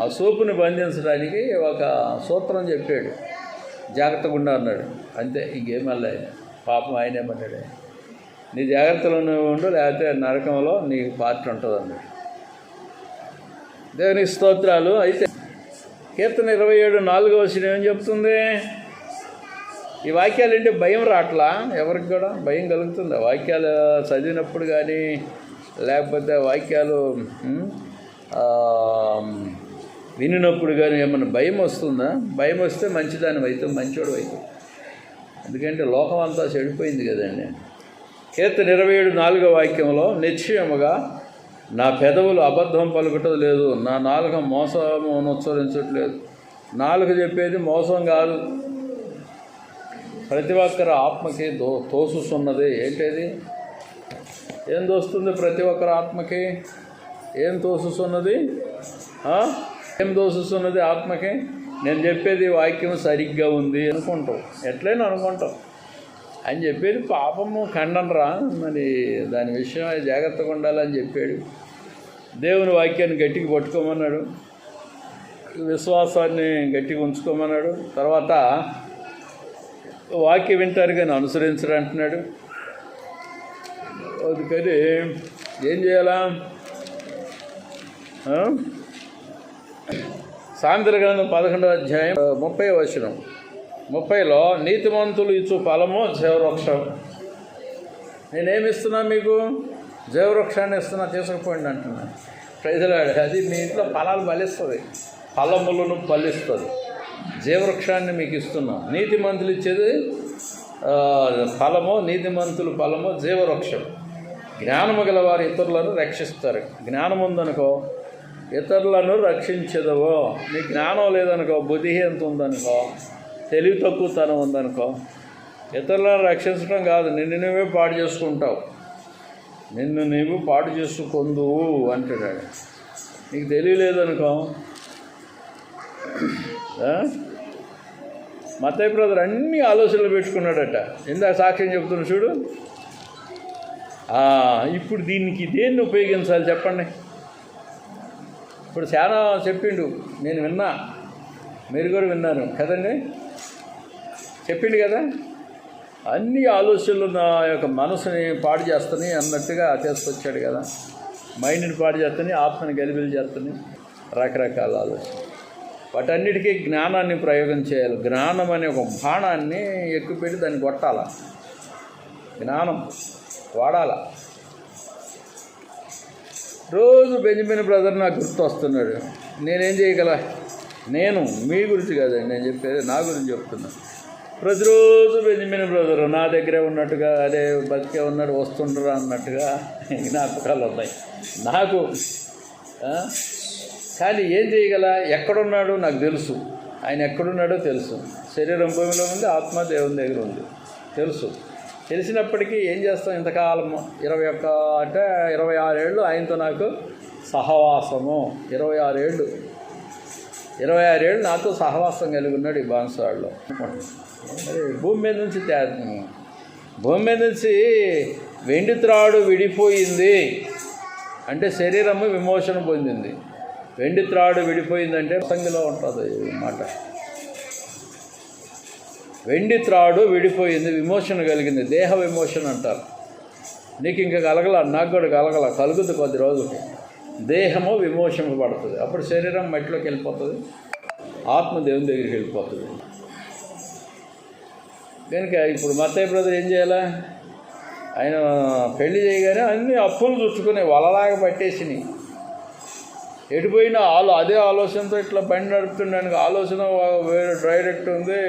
ఆ సూపుని బంధించడానికి ఒక సూత్రం చెప్పాడు. జాగ్రత్తగా ఉండ అన్నాడు. అంతే, ఇంకేమల్లా పాపం ఆయన ఏమన్నాడు, నీ జాగ్రత్తలోనే ఉండు, లేకపోతే నరకంలో నీకు పార్టీ ఉంటుంది అన్నాడు. దేవునికి స్తోత్రాలు. అయితే కీర్తన 27:4 ఏం చెప్తుంది? ఈ వాక్యాలు అంటే భయం రాట్లా, ఎవరికి కూడా భయం కలుగుతుంది. వాక్యాలు చదివినప్పుడు కానీ, లేకపోతే వాక్యాలు వినినప్పుడు కానీ ఏమన్నా భయం వస్తుందా? భయం వస్తే మంచిదాని అయితే మంచోడు అయితే. ఎందుకంటే లోకం అంతా చెడిపోయింది కదండి. కీర్తన 27:4 వాక్యంలో నిశ్చయముగా నా పెదవులు అబద్ధం పలుకటం లేదు, నా నాలుక మోసము ఉచ్చరించట్లేదు. నాలుక చెప్పేది మోసం కాదు. ప్రతి ఒక్కరి ఆత్మకి తోసుస్తున్నది ఏంటది? ఏం తోస్తుంది ప్రతి ఒక్కరి ఆత్మకి? ఏం తోసుస్తున్నది? ఏం తోసుస్తున్నది ఆత్మకి? నేను చెప్పేది వాక్యం సరిగ్గా ఉంది అనుకుంటాం, ఎట్లయినా అనుకుంటాం. అని చెప్పేది పాపము ఖండనరా, మరి దాని విషయం జాగ్రత్తగా ఉండాలని చెప్పాడు. దేవుని వాక్యాన్ని గట్టిగా పట్టుకోమన్నాడు, విశ్వాసాన్ని గట్టిగా ఉంచుకోమన్నాడు. తర్వాత వాక్యం వింటారు కానీ అనుసరించరు అంటున్నాడు. అందుకని ఏం చేయాలా? సామెతల గ్రంథం 11:30 30లో నీతిమంతులు ఇచ్చు ఫలము జీవవృక్షం. నేనేమిస్తున్నా మీకు? జీవవృక్షాన్ని ఇస్తున్నా, తీసుకుపోయింది అంటున్నా. ప్రజలాడు అది మీ ఇంట్లో ఫలాలు ఫలిస్తుంది, ఫలములను ఫలిస్తుంది. జీవవృక్షాన్ని మీకు ఇస్తున్నాం. నీతిమంతులు ఇచ్చేది ఫలము, నీతిమంతులు ఫలము జీవవృక్షం. జ్ఞానము గల వారు ఇతరులను రక్షిస్తారు. జ్ఞానం ఉందనుకో ఇతరులను రక్షించదవో. నీ జ్ఞానం లేదనుకో, బుద్ధిహీనత ఉందనుకో, తెలివి తక్కువతనం ఉందనుకో, ఇతరులను రక్షించడం కాదు, నిన్ను నువ్వే పాడు చేసుకుంటావు. నిన్ను నీవు పాడు చేసుకుందువు అంటున్నాడు. నీకు తెలియలేదనుకో. మత్తయి బ్రదర్ అన్ని ఆలోచనలు పెట్టుకున్నాడట. ఇందాక సాక్ష్యం చెప్తున్నా చూడు. ఇప్పుడు దీనికి దేన్ని ఉపయోగించాలి చెప్పండి? ఇప్పుడు చాలా చెప్పిండు, నేను విన్నా, మీరు కూడా విన్నాను కదండి. చెప్పిండు కదా, అన్ని ఆలోచనలు నా యొక్క మనసుని పాడు చేస్తాని అన్నట్టుగా తీసుకొచ్చాడు కదా. మైండ్ని పాడు చేస్తాని, ఆత్మని గలిబిలి చేస్తాని, రకరకాల ఆలోచన. వాటన్నిటికీ జ్ఞానాన్ని ప్రయోగం చేయాలి. జ్ఞానం అనే ఒక బాణాన్ని ఎక్కుపెట్టి దాన్ని కొట్టాల. జ్ఞానం వాడాల. రోజు బెంజమిన్ బ్రదర్ నాకు గుర్తు వస్తున్నాడు. నేనేం చేయగల? నేను మీ గురించి కాదండి నేను చెప్పేది, నా గురించి చెప్తున్నా. ప్రతిరోజు బెంజమిన్ బ్రదర్ నా దగ్గరే ఉన్నట్టుగా, అదే బతికే ఉన్నాడు, వస్తుండ్రా అన్నట్టుగా జ్ఞాపకాలు ఉన్నాయి నాకు. కానీ ఏం చేయగల? ఎక్కడున్నాడు నాకు తెలుసు, ఆయన ఎక్కడున్నాడో తెలుసు. శరీరం భూమిలో ఉంది, ఆత్మ దేవుని దగ్గర ఉంది తెలుసు. తెలిసినప్పటికీ ఏం చేస్తాం? ఇంతకాలం 26 ఏళ్ళు ఆయనతో నాకు సహవాసము. 26 ఏళ్ళు నాతో సహవాసం కలిగి ఉన్నాడు ఈ బాన్సువాడలో. మరి భూమి మీద నుంచి వెండి త్రాడు విడిపోయింది అంటే శరీరము విమోచన పొందింది. వెండి త్రాడు విడిపోయిందంటే సంగిలో ఉంటుంది మాట. వెండి త్రాడు విడిపోయింది, విమోచన కలిగింది. దేహ విమోచన అంటారు. నీకు ఇంకా కలగల, నాకు కూడా కలుగుతుంది కొద్ది రోజులకి. దేహము విమోచింపబడుతుంది. అప్పుడు శరీరం మట్టిలోకి వెళ్ళిపోతుంది, ఆత్మ దేవుని దగ్గరికి వెళ్ళిపోతుంది. కనుక ఇప్పుడు మత్తయి బ్రదర్ ఏం చేయాలా? ఆయన పెళ్లి చేయగానే అన్ని అప్పులు చుట్టుకుని వలలాగా పట్టేసినాయి. ఎటుపోయినా అదే ఆలోచనతో ఇట్లా బండి నడుపుతుండడానికి ఆలోచన వేరే డైరెక్ట్ ఉంది,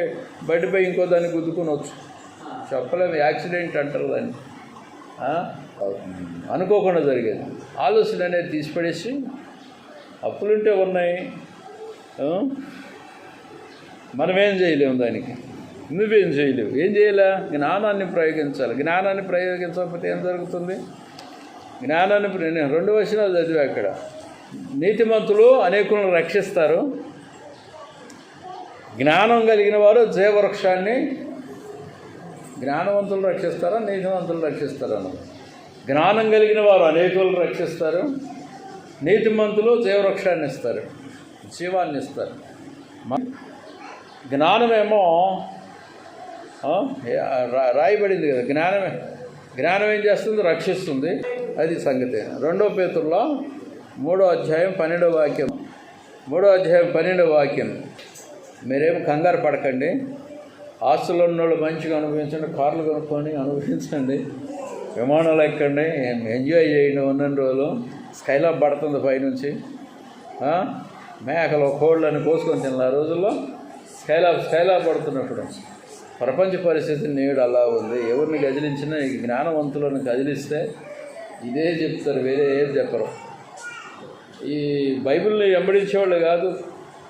బయటపై ఇంకో దాన్ని గుద్దుకునవచ్చు. చెప్పలేము, యాక్సిడెంట్ అంటారు దాన్ని. అనుకోకుండా జరిగేది. ఆలోచన అనేది తీసిపడేసి అప్పులుంటే ఉన్నాయి, మనమేం చేయలేము దానికి. నువ్వేం చేయలేవు. ఏం చేయాలా? జ్ఞానాన్ని ప్రయోగించాలి. జ్ఞానాన్ని ప్రయోగించకపోతే ఏం జరుగుతుంది? జ్ఞానాన్ని నేను 2 వచనాలు చదివా అక్కడ. నీతిమంతులు అనేకులను రక్షిస్తారు, జ్ఞానం కలిగిన వారు జీవవృక్షాన్ని. జ్ఞానవంతులు రక్షిస్తారా, నీతివంతులు రక్షిస్తారా? జ్ఞానం కలిగిన వారు అనేకులను రక్షిస్తారు, నీతిమంతులు జీవవృక్షాన్ని ఇస్తారు, జీవాన్ని ఇస్తారు. జ్ఞానమేమో రాయబడింది కదా, జ్ఞానం ఏం చేస్తుంది? రక్షిస్తుంది. అది సంగతి. 2 పేతురులో 3వ అధ్యాయం 12వ వాక్యం. 3వ అధ్యాయం 12వ వాక్యం. మీరేమో కంగారు పడకండి, ఆస్తులు ఉన్నోళ్ళు మంచిగా అనుభవించండి, కార్లు కొనుక్కొని అనుభవించండి, విమానాలు ఎక్కండి, ఎంజాయ్ చేయండి. ఉన్న రోజులు స్కైలాబ్ పడుతుంది పైనుంచి. మేకలు కోళ్ళని కోసుకొని తినాలి. ఆ రోజుల్లో స్కైలా పడుతున్నప్పుడు ప్రపంచ పరిస్థితి నేడు అలా ఉంది. ఎవరిని కదిలించినా ఈ జ్ఞానవంతులను కదిలిస్తే ఇదే చెప్తారు, వేరే ఏది చెప్పరు. ఈ బైబిల్ని వెంబడించేవాళ్ళు కాదు,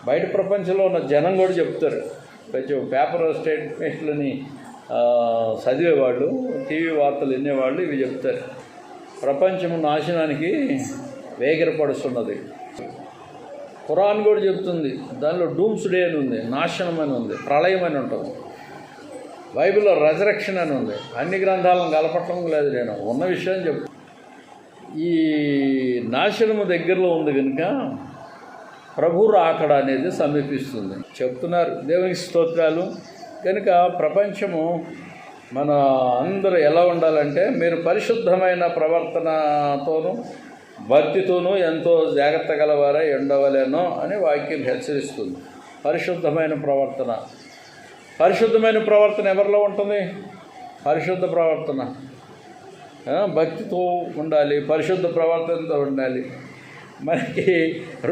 బయట ప్రపంచంలో ఉన్న జనం కూడా చెప్తారు. కొంచెం పేపర్ స్టేట్మెంట్లని చదివేవాళ్ళు, టీవీ వార్తలు వినేవాళ్ళు ఇవి చెప్తారు. ప్రపంచం నాశనానికి వేగిరపడుతున్నది. ఖురాన్ కూడా చెప్తుంది, దానిలో డూమ్స్ డే అని ఉంది, నాశనం అని ఉంది, ప్రళయం అని ఉంటుంది. బైబిల్లో రెజరెక్షన్ అని ఉంది. అన్ని గ్రంథాలను కలపటం లేదు, నేను ఉన్న విషయం చెప్తాను. ఈ నాశనము దగ్గరలో ఉంది కనుక ప్రభు రాకడ అనేది సమీపిస్తుంది చెప్తున్నారు. దేవునికి స్తోత్రాలు. కనుక ప్రపంచము మన అందరూ ఎలా ఉండాలంటే, మీరు పరిశుద్ధమైన ప్రవర్తనతోనూ భక్తితోనూ ఎంతో జాగ్రత్త గలవారే ఉండవలేనో అని వాక్యం హెచ్చరిస్తుంది. పరిశుద్ధమైన ప్రవర్తన ఎవరిలో ఉంటుంది? పరిశుద్ధ ప్రవర్తన, భక్తితో ఉండాలి, పరిశుద్ధ ప్రవర్తనతో ఉండాలి. మనకి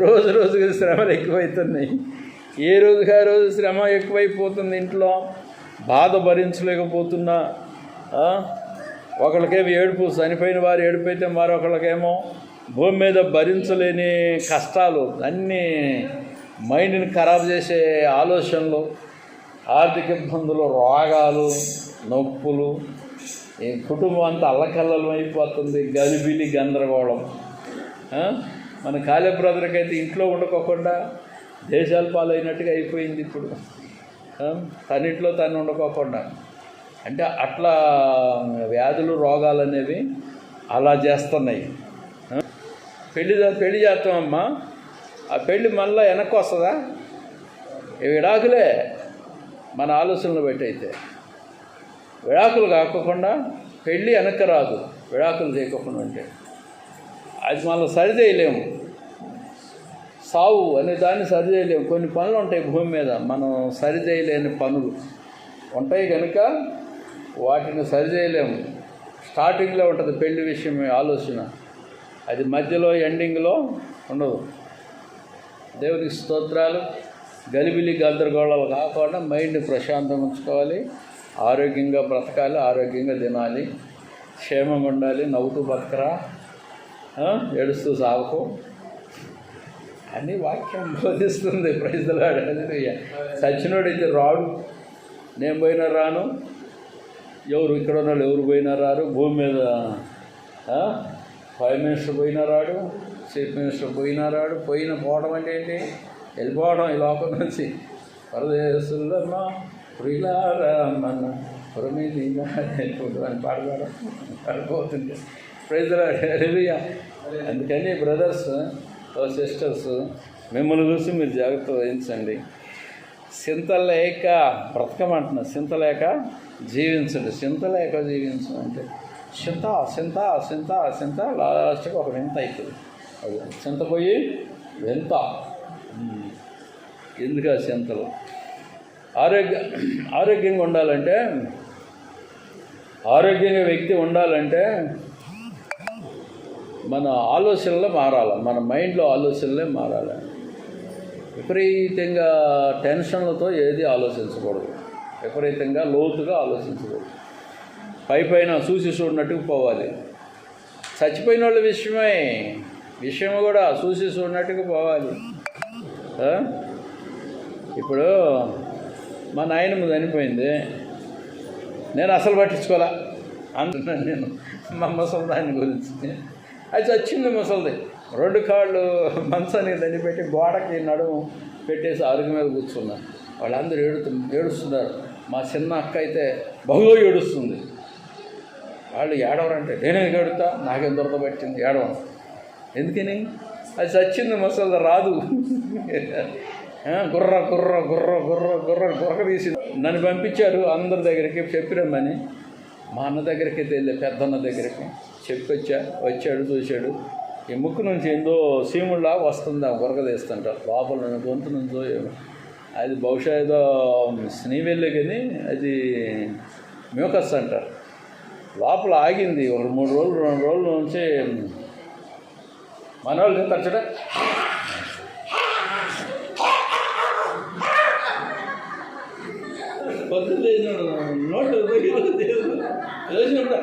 రోజు రోజుకి శ్రమలు ఎక్కువవుతున్నాయి. ఏ రోజుకి ఆ రోజు శ్రమ ఎక్కువైపోతుంది. ఇంట్లో బాధ భరించలేకపోతున్నా, ఒకళ్ళకేమో ఏడుపు, చనిపోయిన వారు ఏడుపు అయితే మరొకళ్ళకేమో భూమి మీద భరించలేని కష్టాలు, అన్నీ మైండ్ని ఖరాబ్ చేసే ఆలోచనలు, ఆర్థిక ఇబ్బందులు, రోగాలు, నొప్పులు, ఈ కుటుంబం అంతా అల్లకల్లలం అయిపోతుంది, గలిబిలి గందరగోళం. మన కాళీ బ్రదర్కి అయితే ఇంట్లో ఉండకోకుండా దేశాల పాలైనట్టుగా అయిపోయింది ఇప్పుడు. తనింట్లో తను ఉండకోకుండా, అంటే అట్లా వ్యాధులు రోగాలు అనేవి అలా చేస్తున్నాయి. పెళ్లి చేస్తామమ్మా, ఆ పెళ్ళి మళ్ళీ వెనక్కి వస్తుందా? విడాకులే మన ఆలోచనలు బట్టి. అయితే విడాకులు కాకుండా పెళ్ళి వెనక్కి రాదు, విడాకులు చేయకుండా ఉంటే అది మళ్ళీ సరిచేయలేము. సావు అనే దాన్ని సరిచేయలేము. కొన్ని పనులు ఉంటాయి భూమి మీద, మనం సరిచేయలేని పనులు ఉంటాయి కనుక వాటిని సరిచేయలేము. స్టార్టింగ్లో ఉంటుంది పెళ్లి విషయం ఆలోచన, అది మధ్యలో ఎండింగ్లో ఉండదు. దేవునికి స్తోత్రాలు. గలిబిలి గందరగోళాలు కాకుండా మైండ్ని ప్రశాంతంగా ఉంచుకోవాలి, ఆరోగ్యంగా బ్రతకాలి, ఆరోగ్యంగా తినాలి, క్షేమంగా ఉండాలి. నవ్వుతూ బతకరా, ఏడుస్తూ సాగుకో అని వాక్యం బోధిస్తుంది. Praise the lord. సచ్చినోడైతే రాడు, నేను పోయినా రాను, ఎవరు ఇక్కడ ఉన్న వాళ్ళు ఎవరు పోయినా రారు. భూమి మీద ప్రైమ్ మినిస్టర్ పోయినా రాడు, చీఫ్ మినిస్టర్ పోయినా రాడు. పోవడం అంటే ఏంటి? వెళ్ళిపోవడం ఈ లోకం నుంచి. పరదేశులమ్మా ప్రియులారమ్మన్న పురమీది వెళ్ళిపోతుందని పాడుకోవడం ప్రైజ్ ది లార్డ్. హల్లెలూయా. అందుకని బ్రదర్స్, సిస్టర్స్, మిమ్మల్ని చూసి మీరు జాగ్రత్త వహించండి. చింతలేక బ్రతకమంటున్నా, చింతలేక జీవించండి. చింతలేక జీవించడం అంటే చింత లాస్ట్కి ఒక వింత అవుతుంది. అది చింత పోయి వింత. ఎందుకు ఆ చింతలు? ఆరోగ్యంగా ఉండాలంటే, ఆరోగ్యంగా వ్యక్తి ఉండాలంటే మన ఆలోచనలే మారాలి, మన మైండ్లో ఆలోచనలే మారాలి. విపరీతంగా టెన్షన్లతో ఏది ఆలోచించకూడదు, విపరీతంగా లోతుగా ఆలోచించకూడదు. పైన చూసి చూడనట్టుకు పోవాలి. చచ్చిపోయిన వాళ్ళ విషయం కూడా చూసి చూడనట్టుకు పోవాలి. ఇప్పుడు మా నాయనమ్మ చనిపోయింది, నేను అసలు పట్టించుకోలే అంటున్నాను. నేను మా ముసలిదాని గురించి, అది చచ్చింది ముసలిది. 2 కాళ్ళు మంచానికి దండి పెట్టి గోడకి నడుము పెట్టేసి అరుగు మీద కూర్చున్నారు. వాళ్ళందరూ ఏడుస్తున్నారు. మా చిన్న అక్క అయితే బహుగా ఏడుస్తుంది. వాళ్ళు ఏడవరంటే నేనే ఏడుతా, నాకేం దొరకబట్టింది ఏడవను. ఎందుకని? అది చచ్చింది ముసలిది, రాదు. గుర్ర తీసి నన్ను పంపించారు అందరి దగ్గరికి, చెప్పిరమ్మని. మా అన్న దగ్గరికి వెళ్ళి, పెద్దన్న దగ్గరికి వచ్చాడు, చూశాడు. ఈ ముక్కు నుంచి ఏందో సీముళ్ళ వస్తుందా గురక తీస్తుంటారు లోపల నన్ను గొంతు నుంచో. అది బహుశా ఏదో స్నీవెళ్ళే కానీ అది మ్యూకస్ అంటారు. లోపల ఆగింది. ఒక 3 రోజులు 2 రోజుల నుంచి మన వాళ్ళు తరచుట అది వచ్చినప్పుడు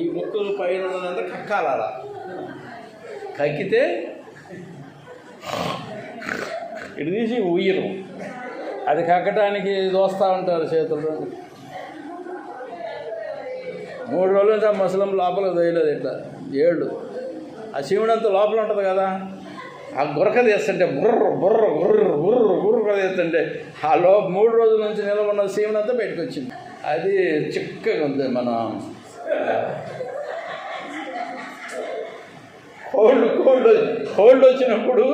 ఈ ముక్కులు పైన ఉన్నదంతా కక్కాలి అలా కక్కితే ఇటు తీసి ఉయ్యరు. అది కక్కటానికి దోస్తూ ఉంటారు చేతులు. 3 రోజుల నుంచి ఆ ముసలం లోపల తోయలేదు ఇట్లా ఏళ్ళు. ఆ శివుడంతా లోపల ఉంటుంది కదా, ఆ గురక తీస్తుంటే బుర్ర బుర్ర బుర్ర బుర్ర బుర్ర తీస్తుంటే ఆ 3 రోజుల నుంచి నిలబడిన శివుడంతా బయటకు వచ్చింది. అది చిక్కగా ఉంది. మన కోల్డ్ వచ్చినప్పుడు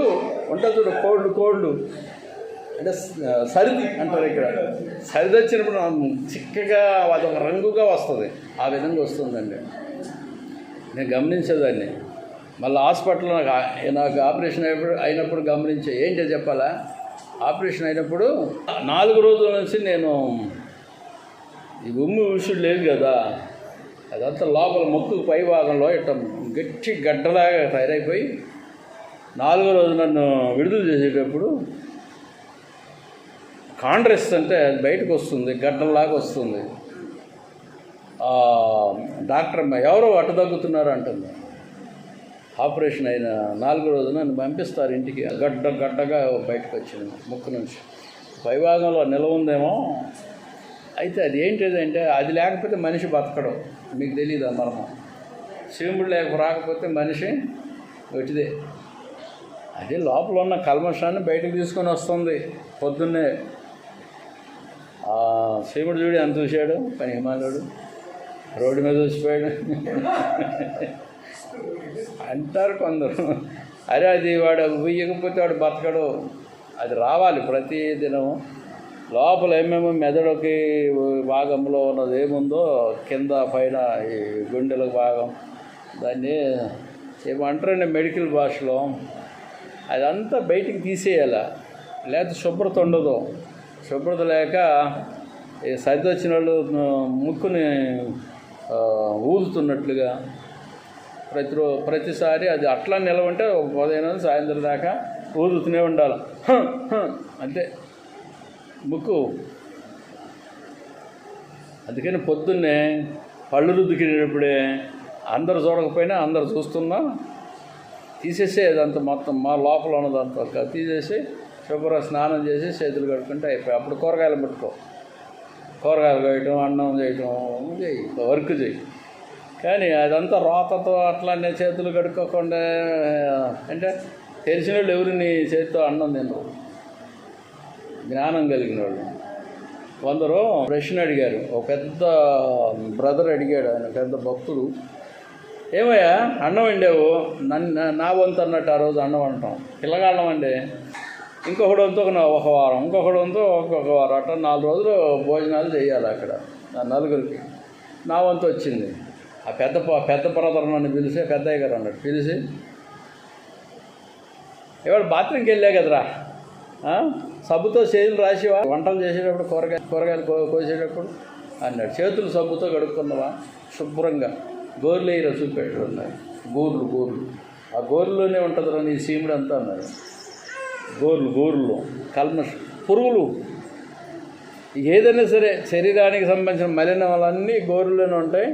ఉంటుంది చూడు, కోల్డ్ అంటే సరిది అంటారు ఇక్కడ. సరిది వచ్చినప్పుడు చిక్కగా అదొక రంగుగా వస్తుంది. ఆ విధంగా వస్తుందండి. నేను గమనించేదాన్ని. మళ్ళీ హాస్పిటల్లో నాకు ఆపరేషన్ అయినప్పుడు గమనించే. ఏంటో చెప్పాలా, ఆపరేషన్ అయినప్పుడు 4 రోజుల నుంచి నేను ఈ ఉమ్ము విషయం లేదు కదా, అదంతా లోపల ముక్కు పై భాగంలో ఇట్లా గట్టి గడ్డలాగా తయారైపోయి 4వ రోజు నన్ను విడుదల చేసేటప్పుడు కాండ్రెస్ అంటే అది బయటకు వస్తుంది, గడ్డలాగా వస్తుంది. డాక్టర్ అమ్మ ఎవరో అడ్డు తగ్గుతున్నారు అంటుంది. ఆపరేషన్ అయిన 4వ రోజు నన్ను పంపిస్తారు ఇంటికి. గడ్డగా బయటకు వచ్చింది ముక్కు నుంచి. పైభాగంలో నిలవ ఉందేమో. అయితే అది ఏంటిదంటే అది లేకపోతే మనిషి బతకడం. మీకు తెలియదా మర్మం? శివుడు రాకపోతే మనిషి వచ్చిదే. అది లోపల ఉన్న కల్మషాన్ని బయటకు తీసుకొని వస్తుంది పొద్దున్నే. శివుడు చూడి అంత చూశాడు, పని హిమాలయుడు రోడ్డు మీద వచ్చిపోయాడు అంటారు కొందరు. అరే అది వాడు ఉయ్యకపోతే వాడు బతకడు. అది రావాలి ప్రతి దినము. లోపల ఏమేమో మెదడుకి భాగంలో ఉన్నది ఏముందో, కింద పైన ఈ గుండెల భాగం, దాన్ని ఏమంటారండి మెడికల్ భాషలో, అదంతా బయటికి తీసేయాలి. లేకపోతే శుభ్రత ఉండదు. శుభ్రత లేక సర్ది వచ్చిన వాళ్ళు ముక్కుని ఊదుతున్నట్లుగా ప్రతిసారి అది అట్లా నిలవంటే 15 సాయంత్రం దాకా ఊదుతూనే ఉండాలి. అంతే ముక్కు. అందుకని పొద్దున్నే పళ్ళు రుద్దుకునేటప్పుడే అందరు చూడకపోయినా అందరు చూస్తున్నా తీసేసి అదంతా మొత్తం మా లోపల ఉన్నదంతా తీసేసి శుభ్రంగా స్నానం చేసి చేతులు కడుక్కుంటే అయిపోయి అప్పుడు కూరగాయలు పెట్టుకో. కూరగాయలు కోయటం, అన్నం చేయటం చేయి, వర్క్ చేయి. కానీ అదంతా రోతతో అట్లానే చేతులు కడుక్కోకుండా అంటే తెలిసిన వాళ్ళు ఎవరు నీ చేతితో అన్నం తినరు. జ్ఞానం కలిగిన వాళ్ళు కొందరు ప్రశ్న అడిగారు. ఒక పెద్ద బ్రదర్ అడిగాడు, ఆయన పెద్ద భక్తుడు, ఏమయ్యా అన్నం వండావు? నా వంతు అన్నట్టు ఆ రోజు అన్నం వంటాం, పిల్లగాళ్ళం అండి. ఇంకొకటి వంతు ఒక వారం, ఇంకొకటి వంతు ఒక్కొక్క వారం, అట్లా 4 రోజులు భోజనాలు చేయాలి అక్కడ నలుగురికి. నా వంతు వచ్చింది. ఆ పెద్ద బ్రదర్ నన్ను పిలిచి, పెద్దయ్య గారు అన్నట్టు పిలిచి, ఇవాళ బాత్రూమ్కి వెళ్ళా కదరా, సబ్బుతో చేతులు రాసివా వంటలు చేసేటప్పుడు, కూరగాయలు కోసేటప్పుడు అన్నాడు. చేతులు సబ్బుతో కడుక్కున్నావా శుభ్రంగా? గోర్లు వేయరా చూపెట్టు అన్నాడు. గోర్లు ఆ గోర్లోనే ఉంటుందిరా నీ సీముడు అంతా అన్నాడు. గోర్లు కల్మష పురుగులు ఏదైనా సరే శరీరానికి సంబంధించిన మలినాలన్నీ గోర్లోనే ఉంటాయి.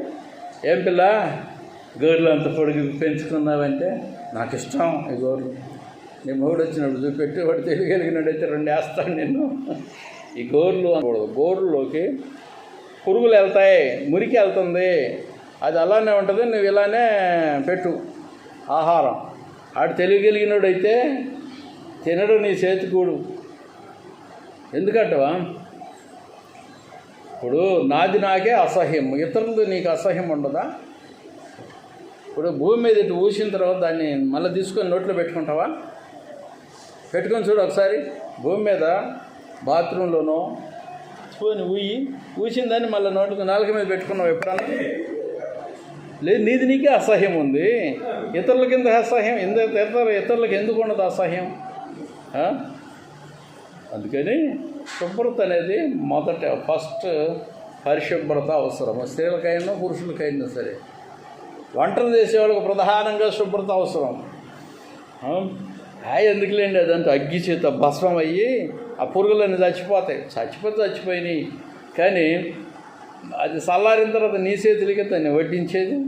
ఏం పిల్ల గోర్లు అంత పొడిగి పెంచుకున్నావంటే, నాకు ఇష్టం ఈ గోర్లు. నీ మూడు వచ్చినప్పుడు చూపెట్టి వాడు తెలియగలిగినట్టయితే 2 వేస్తాను నేను. ఈ గోర్లులోకి పురుగులు వెళ్తాయి, మురికి వెళ్తుంది, అది అలానే ఉంటుంది. నువ్వు ఇలానే పెట్టు ఆహారం. ఆడు తెలియగలిగినోడైతే తినడు నీ చేతికూడు. ఎందుకంటవా? ఇప్పుడు నాది నాకే అసహ్యం, ఇతరులది నీకు అసహ్యం ఉండదా? ఇప్పుడు భూమి మీద ఇటు ఊసిన తర్వాత దాన్ని మళ్ళీ తీసుకొని నోట్లో పెట్టుకుంటావా? పెట్టుకొని చూడు ఒకసారి. భూమి మీద బాత్రూంలోనో స్పూన్ ఊసిన దాన్ని మళ్ళీ నోట్లకు నాలుక మీద పెట్టుకున్నావు ఎప్పుడన్నా? లేదు, నీది నీకే అసహ్యం ఉంది, ఇతరుల కింద అసహ్యం ఇతరులకు ఎందుకు ఉండదు అసహ్యం? అందుకని శుభ్రత అనేది ఫస్ట్ పరిశుభ్రత అవసరం. స్త్రీలకైనా పురుషులకైనా సరే. వంటలు చేసేవాళ్ళకి ప్రధానంగా శుభ్రత అవసరం. ఎందుకులేండి, అదంతా అగ్గి చేత భస్మం అయ్యి ఆ పురుగులన్నీ చచ్చిపోతాయి. చచ్చిపోయినాయి. కానీ అది చల్లారిన తర్వాత నీ చేతులకి దాన్ని వడ్డించేది.